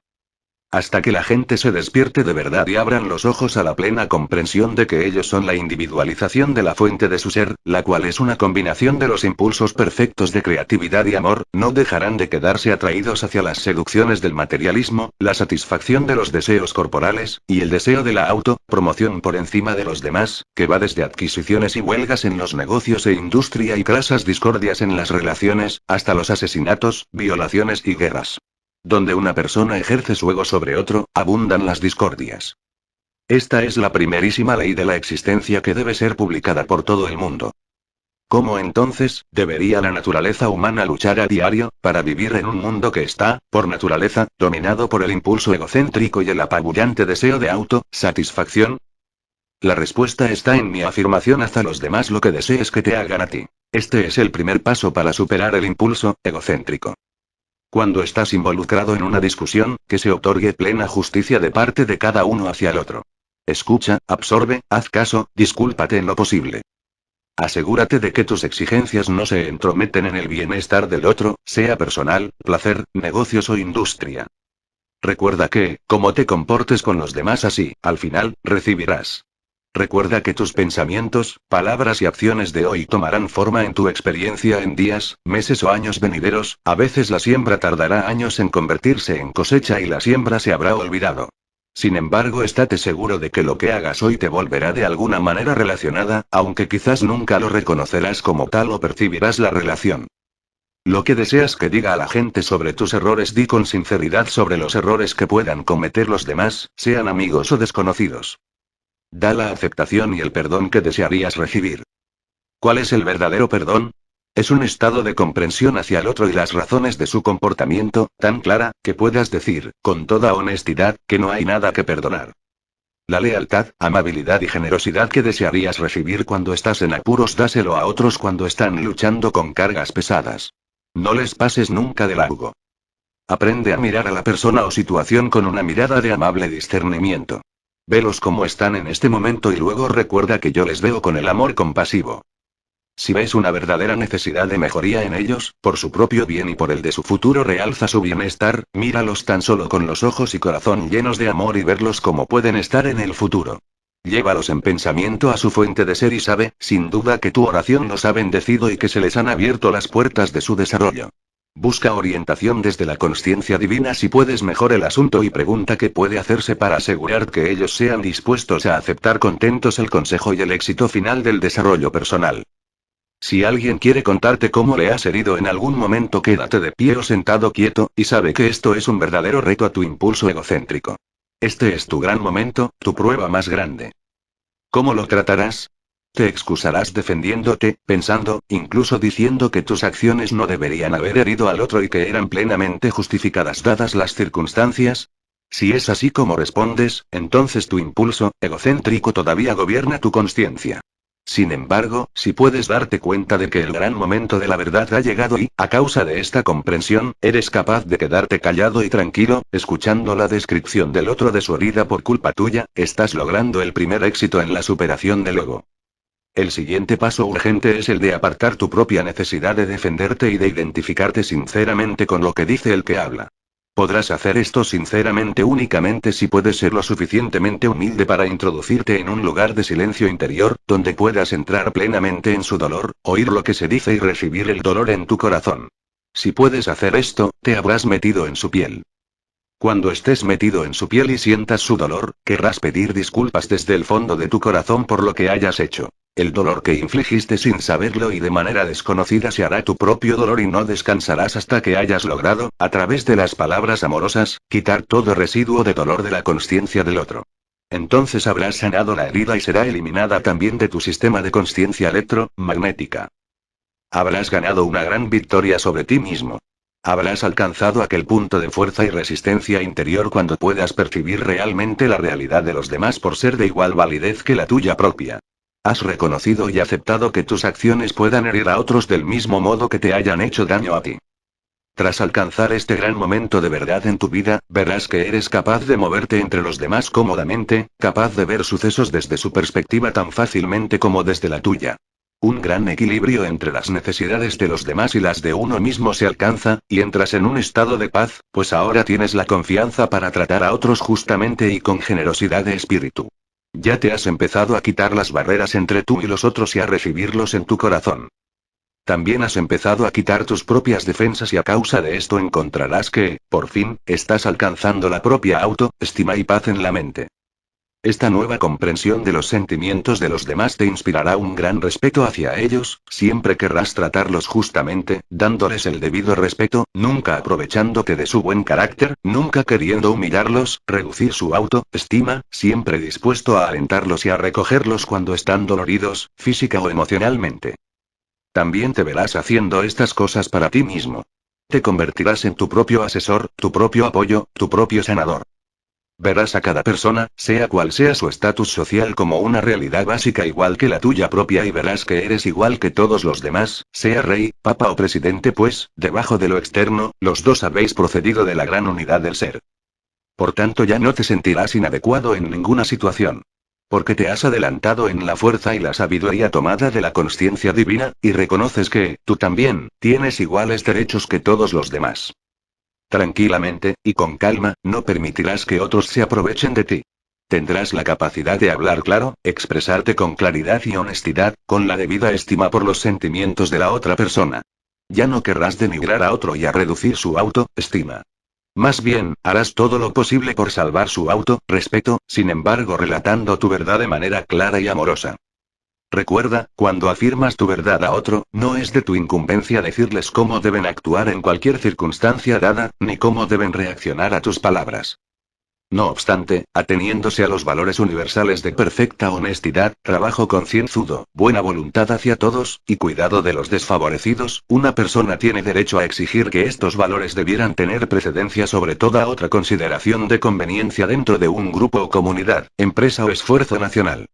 Speaker 1: Hasta que la gente se despierte de verdad y abran los ojos a la plena comprensión de que ellos son la individualización de la fuente de su ser, la cual es una combinación de los impulsos perfectos de creatividad y amor, no dejarán de quedarse atraídos hacia las seducciones del materialismo, la satisfacción de los deseos corporales, y el deseo de la promoción por encima de los demás, que va desde adquisiciones y huelgas en los negocios e industria y crasas discordias en las relaciones, hasta los asesinatos, violaciones y guerras. Donde una persona ejerce su ego sobre otro, abundan las discordias. Esta es la primerísima ley de la existencia que debe ser publicada por todo el mundo. ¿Cómo entonces, debería la naturaleza humana luchar a diario, para vivir en un mundo que está, por naturaleza, dominado por el impulso egocéntrico y el apabullante deseo de satisfacción? La respuesta está en mi afirmación: haz a los demás lo que desees que te hagan a ti. Este es el primer paso para superar el impulso egocéntrico. Cuando estás involucrado en una discusión, que se otorgue plena justicia de parte de cada uno hacia el otro. Escucha, absorbe, haz caso, discúlpate en lo posible. Asegúrate de que tus exigencias no se entrometen en el bienestar del otro, sea personal, placer, negocios o industria. Recuerda que, como te comportes con los demás así, al final, recibirás. Recuerda que tus pensamientos, palabras y acciones de hoy tomarán forma en tu experiencia en días, meses o años venideros. A veces la siembra tardará años en convertirse en cosecha y la siembra se habrá olvidado. Sin embargo, estate seguro de que lo que hagas hoy te volverá de alguna manera relacionada, aunque quizás nunca lo reconocerás como tal o percibirás la relación. Lo que deseas que diga a la gente sobre tus errores, di con sinceridad sobre los errores que puedan cometer los demás, sean amigos o desconocidos. Da la aceptación y el perdón que desearías recibir. ¿Cuál es el verdadero perdón? Es un estado de comprensión hacia el otro y las razones de su comportamiento, tan clara, que puedas decir, con toda honestidad, que no hay nada que perdonar. La lealtad, amabilidad y generosidad que desearías recibir cuando estás en apuros, dáselo a otros cuando están luchando con cargas pesadas. No les pases nunca de largo. Aprende a mirar a la persona o situación con una mirada de amable discernimiento. Velos como están en este momento y luego recuerda que yo les veo con el amor compasivo. Si ves una verdadera necesidad de mejoría en ellos, por su propio bien y por el de su futuro, realza su bienestar, míralos tan solo con los ojos y corazón llenos de amor y verlos como pueden estar en el futuro. Llévalos en pensamiento a su fuente de ser y sabe, sin duda, que tu oración los ha bendecido y que se les han abierto las puertas de su desarrollo. Busca orientación desde la consciencia divina si puedes mejor el asunto y pregunta qué puede hacerse para asegurar que ellos sean dispuestos a aceptar contentos el consejo y el éxito final del desarrollo personal. Si alguien quiere contarte cómo le has herido en algún momento, quédate de pie o sentado quieto, y sabe que esto es un verdadero reto a tu impulso egocéntrico. Este es tu gran momento, tu prueba más grande. ¿Cómo lo tratarás? Te excusarás defendiéndote, pensando, incluso diciendo que tus acciones no deberían haber herido al otro y que eran plenamente justificadas dadas las circunstancias. Si es así como respondes, entonces tu impulso egocéntrico todavía gobierna tu conciencia. Sin embargo, si puedes darte cuenta de que el gran momento de la verdad ha llegado y, a causa de esta comprensión, eres capaz de quedarte callado y tranquilo, escuchando la descripción del otro de su herida por culpa tuya, estás logrando el primer éxito en la superación del ego. El siguiente paso urgente es el de apartar tu propia necesidad de defenderte y de identificarte sinceramente con lo que dice el que habla. Podrás hacer esto sinceramente únicamente si puedes ser lo suficientemente humilde para introducirte en un lugar de silencio interior, donde puedas entrar plenamente en su dolor, oír lo que se dice y recibir el dolor en tu corazón. Si puedes hacer esto, te habrás metido en su piel. Cuando estés metido en su piel y sientas su dolor, querrás pedir disculpas desde el fondo de tu corazón por lo que hayas hecho. El dolor que infligiste sin saberlo y de manera desconocida se hará tu propio dolor y no descansarás hasta que hayas logrado, a través de las palabras amorosas, quitar todo residuo de dolor de la consciencia del otro. Entonces habrás sanado la herida y será eliminada también de tu sistema de consciencia electromagnética. Habrás ganado una gran victoria sobre ti mismo. Habrás alcanzado aquel punto de fuerza y resistencia interior cuando puedas percibir realmente la realidad de los demás por ser de igual validez que la tuya propia. Has reconocido y aceptado que tus acciones puedan herir a otros del mismo modo que te hayan hecho daño a ti. Tras alcanzar este gran momento de verdad en tu vida, verás que eres capaz de moverte entre los demás cómodamente, capaz de ver sucesos desde su perspectiva tan fácilmente como desde la tuya. Un gran equilibrio entre las necesidades de los demás y las de uno mismo se alcanza, y entras en un estado de paz, pues ahora tienes la confianza para tratar a otros justamente y con generosidad de espíritu. Ya te has empezado a quitar las barreras entre tú y los otros y a recibirlos en tu corazón. También has empezado a quitar tus propias defensas y a causa de esto encontrarás que, por fin, estás alcanzando la propia autoestima y paz en la mente. Esta nueva comprensión de los sentimientos de los demás te inspirará un gran respeto hacia ellos, siempre querrás tratarlos justamente, dándoles el debido respeto, nunca aprovechándote de su buen carácter, nunca queriendo humillarlos, reducir su autoestima, siempre dispuesto a alentarlos y a recogerlos cuando están doloridos, física o emocionalmente. También te verás haciendo estas cosas para ti mismo. Te convertirás en tu propio asesor, tu propio apoyo, tu propio sanador. Verás a cada persona, sea cual sea su estatus social, como una realidad básica igual que la tuya propia, y verás que eres igual que todos los demás, sea rey, papa o presidente, pues, debajo de lo externo, los dos habéis procedido de la gran unidad del ser. Por tanto, ya no te sentirás inadecuado en ninguna situación. Porque te has adelantado en la fuerza y la sabiduría tomada de la consciencia divina, y reconoces que, tú también, tienes iguales derechos que todos los demás. Tranquilamente, y con calma, no permitirás que otros se aprovechen de ti. Tendrás la capacidad de hablar claro, expresarte con claridad y honestidad, con la debida estima por los sentimientos de la otra persona. Ya no querrás denigrar a otro y a reducir su autoestima. Más bien, harás todo lo posible por salvar su respeto, sin embargo relatando tu verdad de manera clara y amorosa. Recuerda, cuando afirmas tu verdad a otro, no es de tu incumbencia decirles cómo deben actuar en cualquier circunstancia dada, ni cómo deben reaccionar a tus palabras. No obstante, ateniéndose a los valores universales de perfecta honestidad, trabajo concienzudo, buena voluntad hacia todos, y cuidado de los desfavorecidos, una persona tiene derecho a exigir que estos valores debieran tener precedencia sobre toda otra consideración de conveniencia dentro de un grupo o comunidad, empresa o esfuerzo nacional.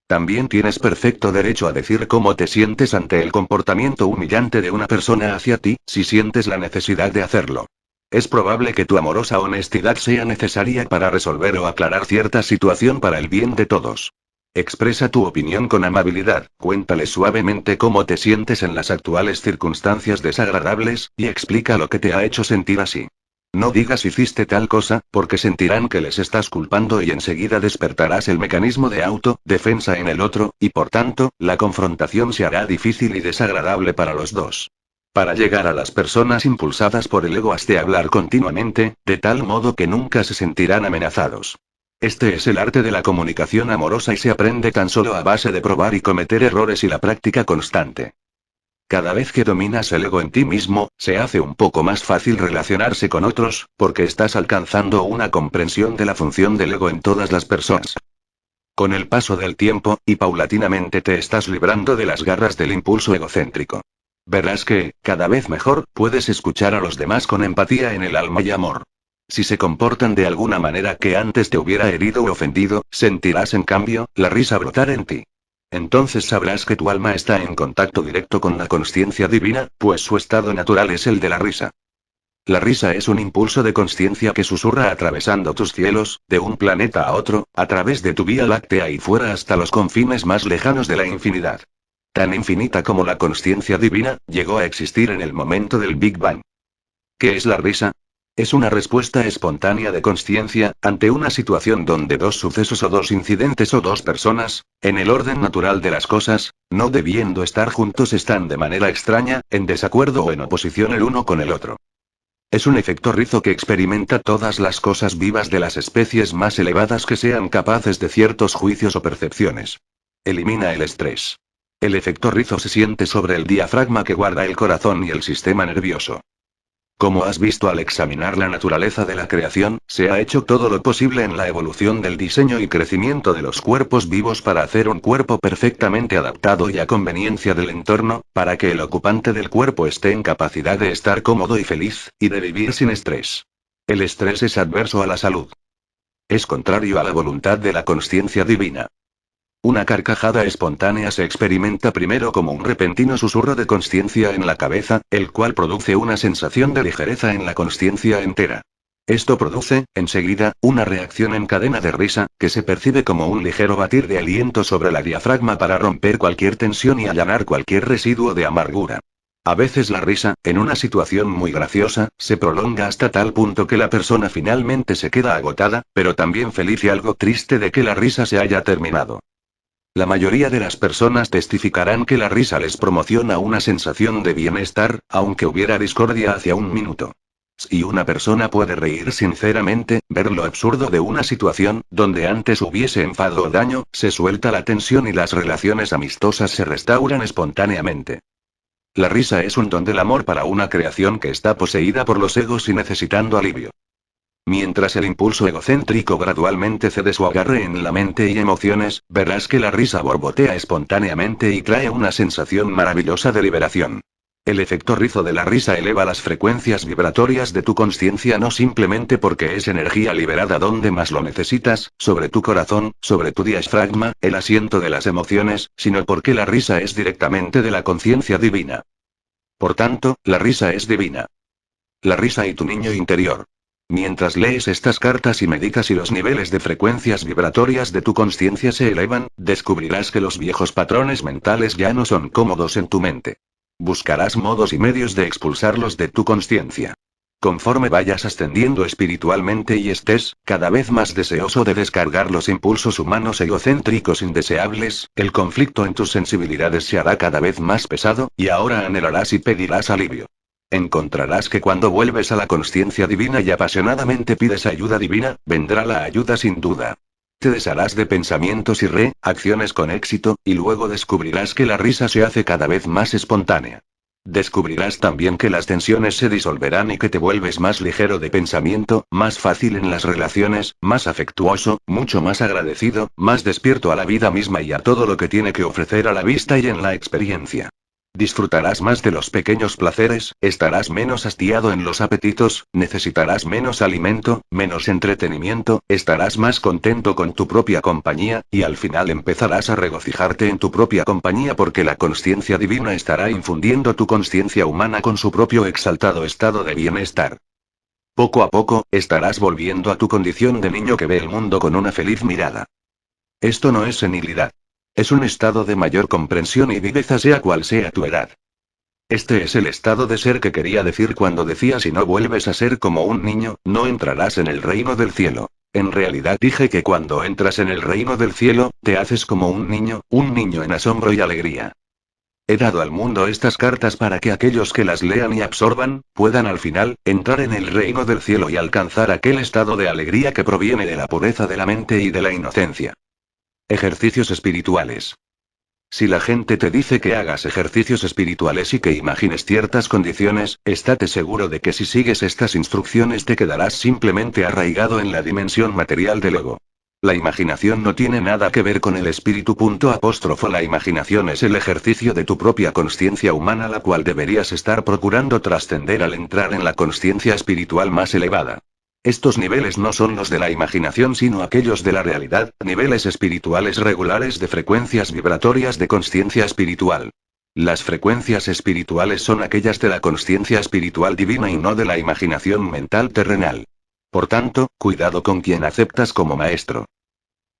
Speaker 1: También tienes perfecto derecho a decir cómo te sientes ante el comportamiento humillante de una persona hacia ti, si sientes la necesidad de hacerlo. Es probable que tu amorosa honestidad sea necesaria para resolver o aclarar cierta situación para el bien de todos. Expresa tu opinión con amabilidad, cuéntale suavemente cómo te sientes en las actuales circunstancias desagradables, y explica lo que te ha hecho sentir así. No digas hiciste tal cosa, porque sentirán que les estás culpando y enseguida despertarás el mecanismo de autodefensa en el otro, y por tanto, la confrontación se hará difícil y desagradable para los dos. Para llegar a las personas impulsadas por el ego has de hablar continuamente, de tal modo que nunca se sentirán amenazados. Este es el arte de la comunicación amorosa y se aprende tan solo a base de probar y cometer errores y la práctica constante. Cada vez que dominas el ego en ti mismo, se hace un poco más fácil relacionarse con otros, porque estás alcanzando una comprensión de la función del ego en todas las personas. Con el paso del tiempo, y paulatinamente te estás librando de las garras del impulso egocéntrico. Verás que, cada vez mejor, puedes escuchar a los demás con empatía en el alma y amor. Si se comportan de alguna manera que antes te hubiera herido u ofendido, sentirás en cambio, la risa brotar en ti. Entonces sabrás que tu alma está en contacto directo con la consciencia divina, pues su estado natural es el de la risa. La risa es un impulso de consciencia que susurra atravesando tus cielos, de un planeta a otro, a través de tu Vía Láctea y fuera hasta los confines más lejanos de la infinidad. Tan infinita como la consciencia divina, llegó a existir en el momento del Big Bang. ¿Qué es la risa? Es una respuesta espontánea de consciencia, ante una situación donde dos sucesos o dos incidentes o dos personas, en el orden natural de las cosas, no debiendo estar juntos están de manera extraña, en desacuerdo o en oposición el uno con el otro. Es un efecto rizo que experimenta todas las cosas vivas de las especies más elevadas que sean capaces de ciertos juicios o percepciones. Elimina el estrés. El efecto rizo se siente sobre el diafragma que guarda el corazón y el sistema nervioso. Como has visto al examinar la naturaleza de la creación, se ha hecho todo lo posible en la evolución del diseño y crecimiento de los cuerpos vivos para hacer un cuerpo perfectamente adaptado y a conveniencia del entorno, para que el ocupante del cuerpo esté en capacidad de estar cómodo y feliz, y de vivir sin estrés. El estrés es adverso a la salud. Es contrario a la voluntad de la consciencia divina. Una carcajada espontánea se experimenta primero como un repentino susurro de consciencia en la cabeza, el cual produce una sensación de ligereza en la consciencia entera. Esto produce, enseguida, una reacción en cadena de risa, que se percibe como un ligero batir de aliento sobre la diafragma para romper cualquier tensión y allanar cualquier residuo de amargura. A veces la risa, en una situación muy graciosa, se prolonga hasta tal punto que la persona finalmente se queda agotada, pero también feliz y algo triste de que la risa se haya terminado. La mayoría de las personas testificarán que la risa les promociona una sensación de bienestar, aunque hubiera discordia hacia un minuto. Si una persona puede reír sinceramente, ver lo absurdo de una situación, donde antes hubiese enfado o daño, se suelta la tensión y las relaciones amistosas se restauran espontáneamente. La risa es un don del amor para una creación que está poseída por los egos y necesitando alivio. Mientras el impulso egocéntrico gradualmente cede su agarre en la mente y emociones, verás que la risa borbotea espontáneamente y trae una sensación maravillosa de liberación. El efecto rizo de la risa eleva las frecuencias vibratorias de tu consciencia no simplemente porque es energía liberada donde más lo necesitas, sobre tu corazón, sobre tu diafragma, el asiento de las emociones, sino porque la risa es directamente de la conciencia divina. Por tanto, la risa es divina. La risa y tu niño interior. Mientras lees estas cartas y meditas y los niveles de frecuencias vibratorias de tu conciencia se elevan, descubrirás que los viejos patrones mentales ya no son cómodos en tu mente. Buscarás modos y medios de expulsarlos de tu conciencia. Conforme vayas ascendiendo espiritualmente y estés, cada vez más deseoso de descargar los impulsos humanos egocéntricos indeseables, el conflicto en tus sensibilidades se hará cada vez más pesado, y ahora anhelarás y pedirás alivio. Encontrarás que cuando vuelves a la consciencia divina y apasionadamente pides ayuda divina, vendrá la ayuda sin duda. Te desharás de pensamientos y reacciones con éxito, y luego descubrirás que la risa se hace cada vez más espontánea. Descubrirás también que las tensiones se disolverán y que te vuelves más ligero de pensamiento, más fácil en las relaciones, más afectuoso, mucho más agradecido, más despierto a la vida misma y a todo lo que tiene que ofrecer a la vista y en la experiencia. Disfrutarás más de los pequeños placeres, estarás menos hastiado en los apetitos, necesitarás menos alimento, menos entretenimiento, estarás más contento con tu propia compañía, y al final empezarás a regocijarte en tu propia compañía porque la consciencia divina estará infundiendo tu consciencia humana con su propio exaltado estado de bienestar. Poco a poco, estarás volviendo a tu condición de niño que ve el mundo con una feliz mirada. Esto no es senilidad. Es un estado de mayor comprensión y viveza sea cual sea tu edad. Este es el estado de ser que quería decir cuando decía si no vuelves a ser como un niño, no entrarás en el reino del cielo. En realidad dije que cuando entras en el reino del cielo, te haces como un niño en asombro y alegría. He dado al mundo estas cartas para que aquellos que las lean y absorban, puedan al final, entrar en el reino del cielo y alcanzar aquel estado de alegría que proviene de la pureza de la mente y de la inocencia. Ejercicios espirituales. Si la gente te dice que hagas ejercicios espirituales y que imagines ciertas condiciones, estate seguro de que si sigues estas instrucciones te quedarás simplemente arraigado en la dimensión material del ego. La imaginación no tiene nada que ver con el espíritu. La imaginación es el ejercicio de tu propia consciencia humana, la cual deberías estar procurando trascender al entrar en la consciencia espiritual más elevada. Estos niveles no son los de la imaginación sino aquellos de la realidad, niveles espirituales regulares de frecuencias vibratorias de consciencia espiritual. Las frecuencias espirituales son aquellas de la consciencia espiritual divina y no de la imaginación mental terrenal. Por tanto, cuidado con quien aceptas como maestro.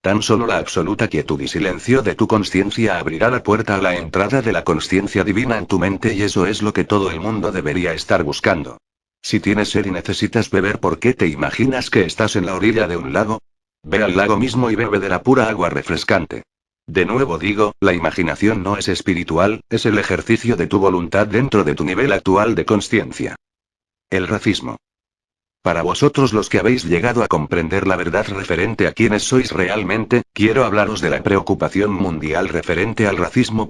Speaker 1: Tan solo la absoluta quietud y silencio de tu consciencia abrirá la puerta a la entrada de la consciencia divina en tu mente y eso es lo que todo el mundo debería estar buscando. Si tienes sed y necesitas beber, ¿por qué te imaginas que estás en la orilla de un lago? Ve al lago mismo y bebe de la pura agua refrescante. De nuevo digo, la imaginación no es espiritual, es el ejercicio de tu voluntad dentro de tu nivel actual de consciencia. El racismo. Para vosotros los que habéis llegado a comprender la verdad referente a quiénes sois realmente, quiero hablaros de la preocupación mundial referente al racismo.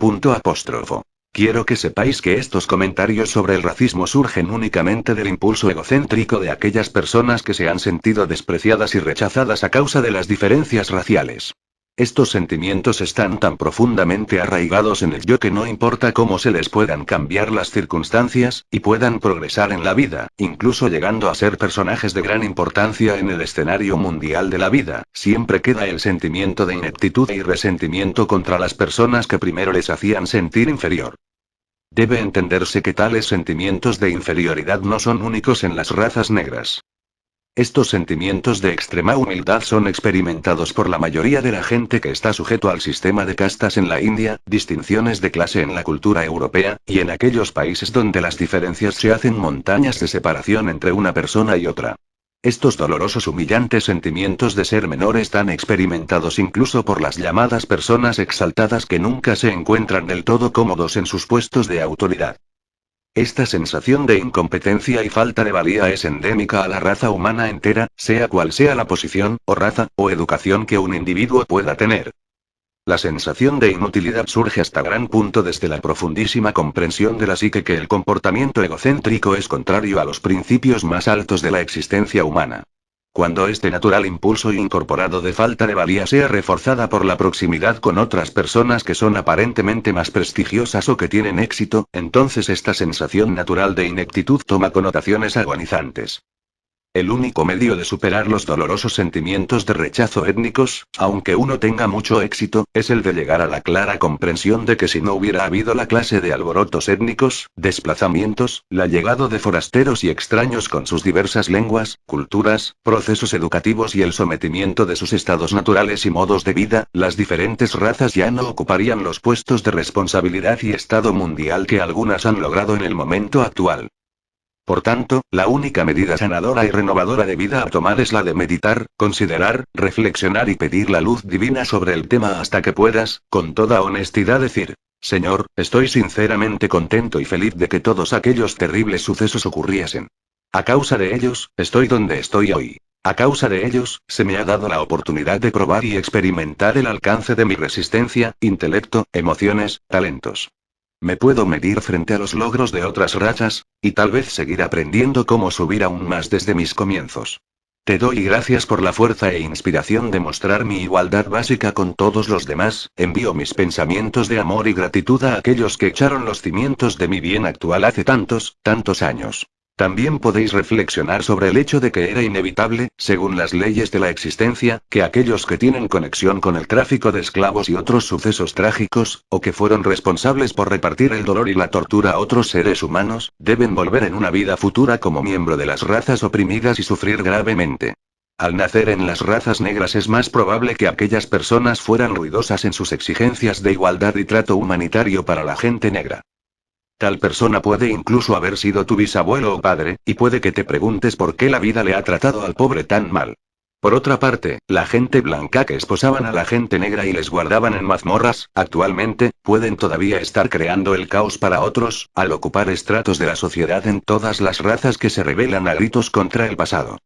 Speaker 1: Quiero que sepáis que estos comentarios sobre el racismo surgen únicamente del impulso egocéntrico de aquellas personas que se han sentido despreciadas y rechazadas a causa de las diferencias raciales. Estos sentimientos están tan profundamente arraigados en el yo que no importa cómo se les puedan cambiar las circunstancias, y puedan progresar en la vida, incluso llegando a ser personajes de gran importancia en el escenario mundial de la vida, siempre queda el sentimiento de ineptitud y resentimiento contra las personas que primero les hacían sentir inferior. Debe entenderse que tales sentimientos de inferioridad no son únicos en las razas negras. Estos sentimientos de extrema humildad son experimentados por la mayoría de la gente que está sujeto al sistema de castas en la India, distinciones de clase en la cultura europea, y en aquellos países donde las diferencias se hacen montañas de separación entre una persona y otra. Estos dolorosos humillantes sentimientos de ser menor están experimentados incluso por las llamadas personas exaltadas que nunca se encuentran del todo cómodos en sus puestos de autoridad. Esta sensación de incompetencia y falta de valía es endémica a la raza humana entera, sea cual sea la posición, o raza, o educación que un individuo pueda tener. La sensación de inutilidad surge hasta gran punto desde la profundísima comprensión de la psique que el comportamiento egocéntrico es contrario a los principios más altos de la existencia humana. Cuando este natural impulso incorporado de falta de valía sea reforzada por la proximidad con otras personas que son aparentemente más prestigiosas o que tienen éxito, entonces esta sensación natural de ineptitud toma connotaciones agonizantes. El único medio de superar los dolorosos sentimientos de rechazo étnicos, aunque uno tenga mucho éxito, es el de llegar a la clara comprensión de que si no hubiera habido la clase de alborotos étnicos, desplazamientos, la llegada de forasteros y extraños con sus diversas lenguas, culturas, procesos educativos y el sometimiento de sus estados naturales y modos de vida, las diferentes razas ya no ocuparían los puestos de responsabilidad y estado mundial que algunas han logrado en el momento actual. Por tanto, la única medida sanadora y renovadora de vida a tomar es la de meditar, considerar, reflexionar y pedir la luz divina sobre el tema hasta que puedas, con toda honestidad decir: Señor, estoy sinceramente contento y feliz de que todos aquellos terribles sucesos ocurriesen. A causa de ellos, estoy donde estoy hoy. A causa de ellos, se me ha dado la oportunidad de probar y experimentar el alcance de mi resistencia, intelecto, emociones, talentos. Me puedo medir frente a los logros de otras razas, y tal vez seguir aprendiendo cómo subir aún más desde mis comienzos. Te doy gracias por la fuerza e inspiración de mostrar mi igualdad básica con todos los demás, envío mis pensamientos de amor y gratitud a aquellos que echaron los cimientos de mi bien actual hace tantos años. También podéis reflexionar sobre el hecho de que era inevitable, según las leyes de la existencia, que aquellos que tienen conexión con el tráfico de esclavos y otros sucesos trágicos, o que fueron responsables por repartir el dolor y la tortura a otros seres humanos, deben volver en una vida futura como miembro de las razas oprimidas y sufrir gravemente. Al nacer en las razas negras es más probable que aquellas personas fueran ruidosas en sus exigencias de igualdad y trato humanitario para la gente negra. Tal persona puede incluso haber sido tu bisabuelo o padre, y puede que te preguntes por qué la vida le ha tratado al pobre tan mal. Por otra parte, la gente blanca que esposaban a la gente negra y les guardaban en mazmorras, actualmente, pueden todavía estar creando el caos para otros, al ocupar estratos de la sociedad en todas las razas que se rebelan a gritos contra el pasado.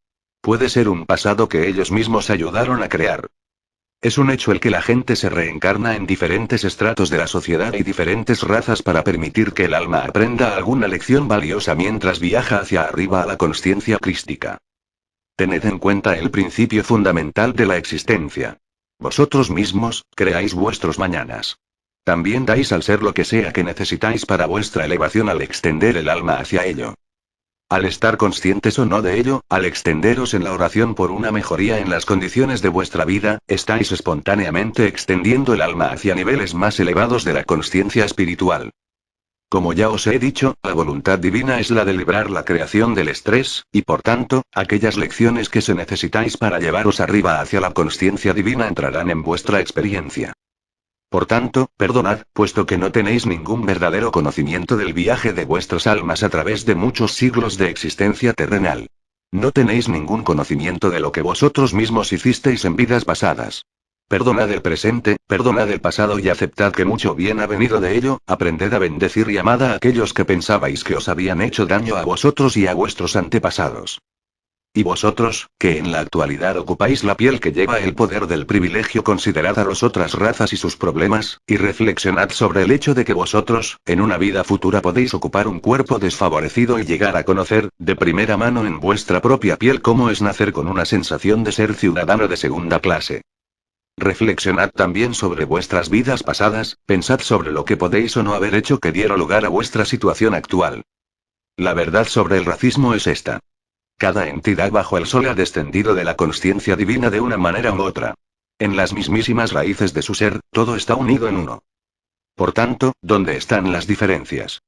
Speaker 1: Puede ser un pasado que ellos mismos ayudaron a crear. Es un hecho el que la gente se reencarna en diferentes estratos de la sociedad y diferentes razas para permitir que el alma aprenda alguna lección valiosa mientras viaja hacia arriba a la consciencia crística. Tened en cuenta el principio fundamental de la existencia. Vosotros mismos, creáis vuestros mañanas. También dais al ser lo que sea que necesitáis para vuestra elevación al extender el alma hacia ello. Al estar conscientes o no de ello, al extenderos en la oración por una mejoría en las condiciones de vuestra vida, estáis espontáneamente extendiendo el alma hacia niveles más elevados de la consciencia espiritual. Como ya os he dicho, la voluntad divina es la de librar la creación del estrés, y por tanto, aquellas lecciones que se necesitáis para llevaros arriba hacia la consciencia divina entrarán en vuestra experiencia. Por tanto, perdonad, puesto que no tenéis ningún verdadero conocimiento del viaje de vuestras almas a través de muchos siglos de existencia terrenal. No tenéis ningún conocimiento de lo que vosotros mismos hicisteis en vidas pasadas. Perdonad el presente, perdonad el pasado y aceptad que mucho bien ha venido de ello, aprended a bendecir y amad a aquellos que pensabais que os habían hecho daño a vosotros y a vuestros antepasados. Y vosotros, que en la actualidad ocupáis la piel que lleva el poder del privilegio, considerad a las otras razas y sus problemas, y reflexionad sobre el hecho de que vosotros, en una vida futura podéis ocupar un cuerpo desfavorecido y llegar a conocer, de primera mano en vuestra propia piel cómo es nacer con una sensación de ser ciudadano de segunda clase. Reflexionad también sobre vuestras vidas pasadas, pensad sobre lo que podéis o no haber hecho que diera lugar a vuestra situación actual. La verdad sobre el racismo es esta. Cada entidad bajo el sol ha descendido de la consciencia divina de una manera u otra. En las mismísimas raíces de su ser, todo está unido en uno. Por tanto, ¿dónde están las diferencias?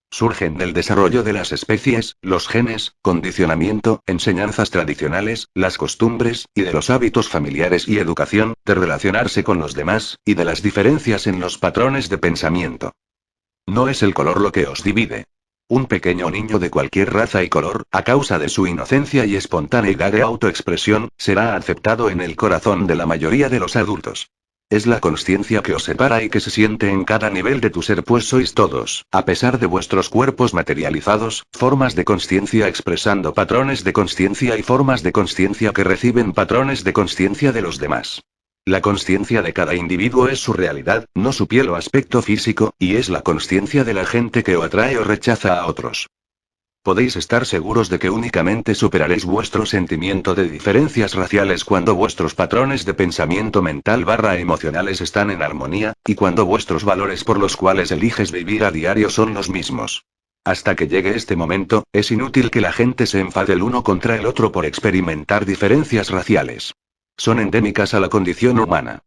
Speaker 1: Surgen del desarrollo de las especies, los genes, condicionamiento, enseñanzas tradicionales, las costumbres, y de los hábitos familiares y educación, de relacionarse con los demás, y de las diferencias en los patrones de pensamiento. No es el color lo que os divide. Un pequeño niño de cualquier raza y color, a causa de su inocencia y espontaneidad de autoexpresión, será aceptado en el corazón de la mayoría de los adultos. Es la consciencia que os separa y que se siente en cada nivel de tu ser, pues sois todos, a pesar de vuestros cuerpos materializados, formas de consciencia expresando patrones de consciencia y formas de consciencia que reciben patrones de consciencia de los demás. La consciencia de cada individuo es su realidad, no su piel o aspecto físico, y es la consciencia de la gente que o atrae o rechaza a otros. Podéis estar seguros de que únicamente superaréis vuestro sentimiento de diferencias raciales cuando vuestros patrones de pensamiento mental / emocionales están en armonía, y cuando vuestros valores por los cuales eliges vivir a diario son los mismos. Hasta que llegue este momento, es inútil que la gente se enfade el uno contra el otro por experimentar diferencias raciales. Son endémicas a la condición humana.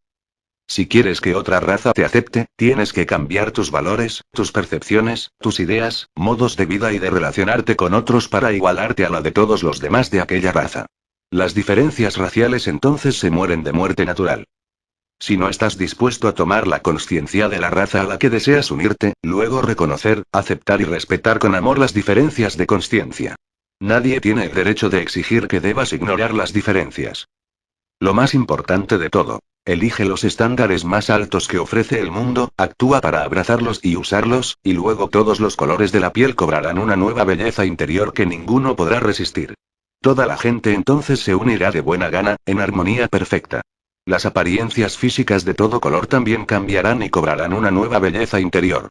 Speaker 1: Si quieres que otra raza te acepte, tienes que cambiar tus valores, tus percepciones, tus ideas, modos de vida y de relacionarte con otros para igualarte a la de todos los demás de aquella raza. Las diferencias raciales entonces se mueren de muerte natural. Si no estás dispuesto a tomar la conciencia de la raza a la que deseas unirte, luego reconocer, aceptar y respetar con amor las diferencias de conciencia. Nadie tiene el derecho de exigir que debas ignorar las diferencias. Lo más importante de todo, elige los estándares más altos que ofrece el mundo, actúa para abrazarlos y usarlos, y luego todos los colores de la piel cobrarán una nueva belleza interior que ninguno podrá resistir. Toda la gente entonces se unirá de buena gana, en armonía perfecta. Las apariencias físicas de todo color también cambiarán y cobrarán una nueva belleza interior.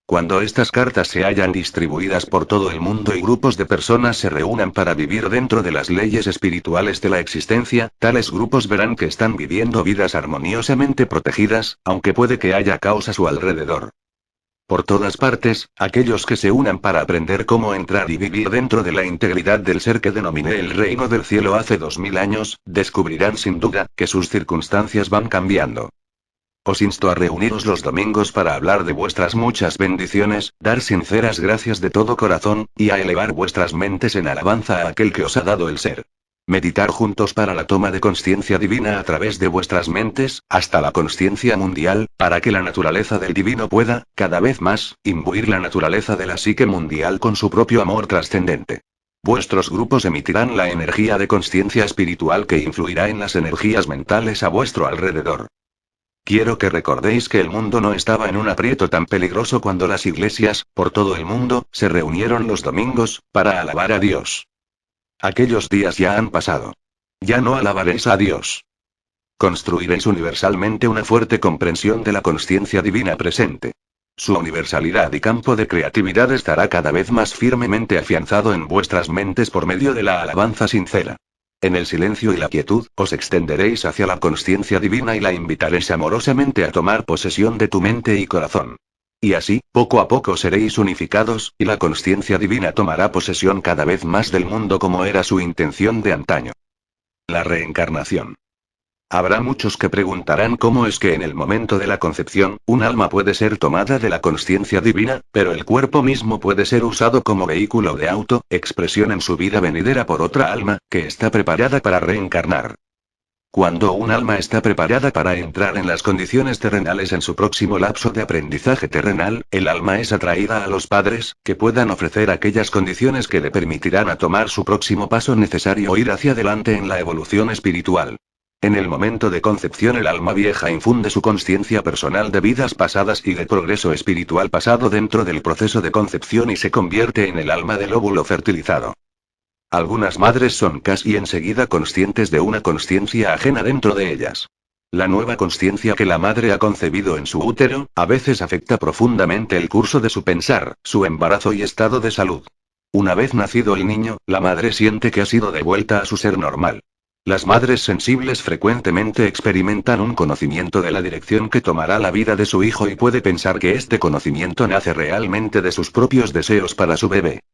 Speaker 1: Cuando estas cartas se hayan distribuidas por todo el mundo y grupos de personas se reúnan para vivir dentro de las leyes espirituales de la existencia, tales grupos verán que están viviendo vidas armoniosamente protegidas, aunque puede que haya caos a su alrededor. Por todas partes, aquellos que se unan para aprender cómo entrar y vivir dentro de la integridad del ser que denominé el reino del cielo hace 2000 años, descubrirán sin duda que sus circunstancias van cambiando. Os insto a reuniros los domingos para hablar de vuestras muchas bendiciones, dar sinceras gracias de todo corazón, y a elevar vuestras mentes en alabanza a aquel que os ha dado el ser. Meditar juntos para la toma de conciencia divina a través de vuestras mentes, hasta la conciencia mundial, para que la naturaleza del divino pueda, cada vez más, imbuir la naturaleza de la psique mundial con su propio amor trascendente. Vuestros grupos emitirán la energía de conciencia espiritual que influirá en las energías mentales a vuestro alrededor. Quiero que recordéis que el mundo no estaba en un aprieto tan peligroso cuando las iglesias, por todo el mundo, se reunieron los domingos, para alabar a Dios. Aquellos días ya han pasado. Ya no alabaréis a Dios. Construiréis universalmente una fuerte comprensión de la consciencia divina presente. Su universalidad y campo de creatividad estará cada vez más firmemente afianzado en vuestras mentes por medio de la alabanza sincera. En el silencio y la quietud, os extenderéis hacia la consciencia divina y la invitaréis amorosamente a tomar posesión de tu mente y corazón. Y así, poco a poco seréis unificados, y la consciencia divina tomará posesión cada vez más del mundo como era su intención de antaño. La reencarnación. Habrá muchos que preguntarán cómo es que en el momento de la concepción, un alma puede ser tomada de la consciencia divina, pero el cuerpo mismo puede ser usado como vehículo de expresión en su vida venidera por otra alma, que está preparada para reencarnar. Cuando un alma está preparada para entrar en las condiciones terrenales en su próximo lapso de aprendizaje terrenal, el alma es atraída a los padres, que puedan ofrecer aquellas condiciones que le permitirán a tomar su próximo paso necesario o ir hacia adelante en la evolución espiritual. En el momento de concepción el alma vieja infunde su conciencia personal de vidas pasadas y de progreso espiritual pasado dentro del proceso de concepción y se convierte en el alma del óvulo fertilizado. Algunas madres son casi enseguida conscientes de una conciencia ajena dentro de ellas. La nueva conciencia que la madre ha concebido en su útero, a veces afecta profundamente el curso de su pensar, su embarazo y estado de salud. Una vez nacido el niño, la madre siente que ha sido devuelta a su ser normal. Las madres sensibles frecuentemente experimentan un conocimiento de la dirección que tomará la vida de su hijo y puede pensar que este conocimiento nace realmente de sus propios deseos para su bebé.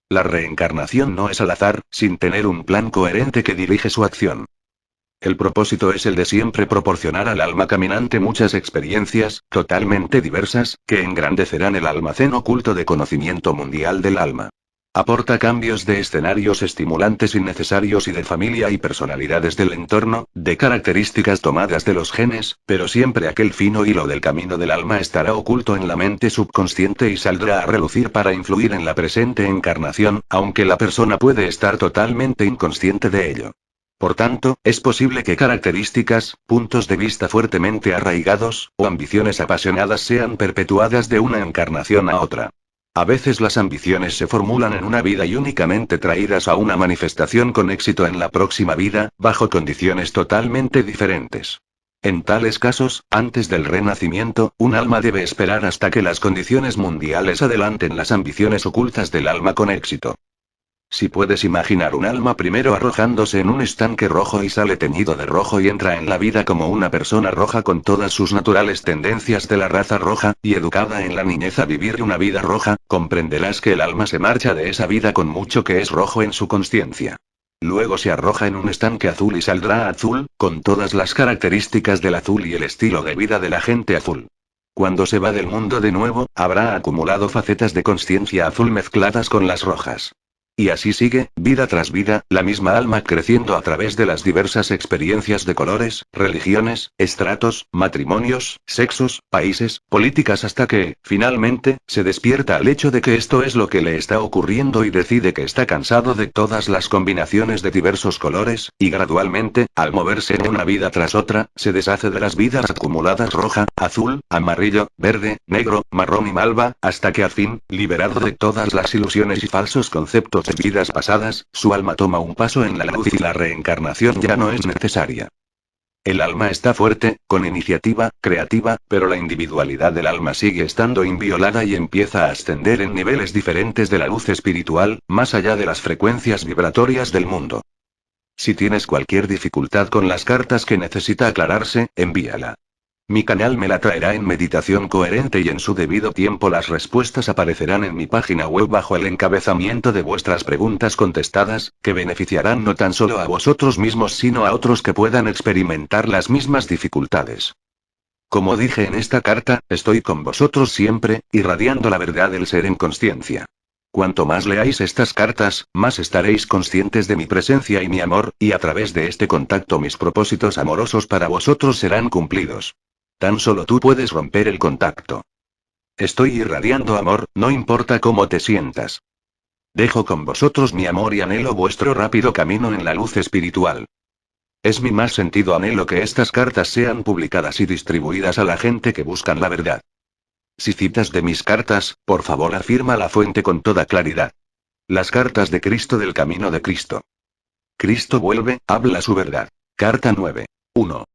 Speaker 1: La reencarnación no es al azar, sin tener un plan coherente que dirige su acción. El propósito es el de siempre proporcionar al alma caminante muchas experiencias, totalmente diversas, que engrandecerán el almacén oculto de conocimiento mundial del alma. Aporta cambios de escenarios estimulantes innecesarios y de familia y personalidades del entorno, de características tomadas de los genes, pero siempre aquel fino hilo del camino del alma estará oculto en la mente subconsciente y saldrá a relucir para influir en la presente encarnación, aunque la persona puede estar totalmente inconsciente de ello. Por tanto, es posible que características, puntos de vista fuertemente arraigados, o ambiciones apasionadas sean perpetuadas de una encarnación a otra. A veces las ambiciones se formulan en una vida y únicamente traídas a una manifestación con éxito en la próxima vida, bajo condiciones totalmente diferentes. En tales casos, antes del renacimiento, un alma debe esperar hasta que las condiciones mundiales adelanten las ambiciones ocultas del alma con éxito. Si puedes imaginar un alma primero arrojándose en un estanque rojo y sale teñido de rojo y entra en la vida como una persona roja con todas sus naturales tendencias de la raza roja, y educada en la niñez a vivir una vida roja, comprenderás que el alma se marcha de esa vida con mucho que es rojo en su conciencia. Luego se arroja en un estanque azul y saldrá azul, con todas las características del azul y el estilo de vida de la gente azul. Cuando se va del mundo de nuevo, habrá acumulado facetas de conciencia azul mezcladas con las rojas. Y así sigue, vida tras vida, la misma alma creciendo a través de las diversas experiencias de colores, religiones, estratos, matrimonios, sexos, países, políticas hasta que, finalmente, se despierta al hecho de que esto es lo que le está ocurriendo y decide que está cansado de todas las combinaciones de diversos colores, y gradualmente, al moverse en una vida tras otra, se deshace de las vidas acumuladas roja, azul, amarillo, verde, negro, marrón y malva, hasta que al fin, liberado de todas las ilusiones y falsos conceptos de vidas pasadas, su alma toma un paso en la luz y la reencarnación ya no es necesaria. El alma está fuerte, con iniciativa, creativa, pero la individualidad del alma sigue estando inviolada y empieza a ascender en niveles diferentes de la luz espiritual, más allá de las frecuencias vibratorias del mundo. Si tienes cualquier dificultad con las cartas que necesita aclararse, envíala. Mi canal me la traerá en meditación coherente y en su debido tiempo las respuestas aparecerán en mi página web bajo el encabezamiento de vuestras preguntas contestadas, que beneficiarán no tan solo a vosotros mismos sino a otros que puedan experimentar las mismas dificultades. Como dije en esta carta, estoy con vosotros siempre, irradiando la verdad del ser en consciencia. Cuanto más leáis estas cartas, más estaréis conscientes de mi presencia y mi amor, y a través de este contacto mis propósitos amorosos para vosotros serán cumplidos. Tan solo tú puedes romper el contacto. Estoy irradiando amor, no importa cómo te sientas. Dejo con vosotros mi amor y anhelo vuestro rápido camino en la luz espiritual. Es mi más sentido anhelo que estas cartas sean publicadas y distribuidas a la gente que buscan la verdad. Si citas de mis cartas, por favor afirma la fuente con toda claridad. Las cartas de Cristo del camino de Cristo. Cristo vuelve, habla su verdad. Carta 9. 1.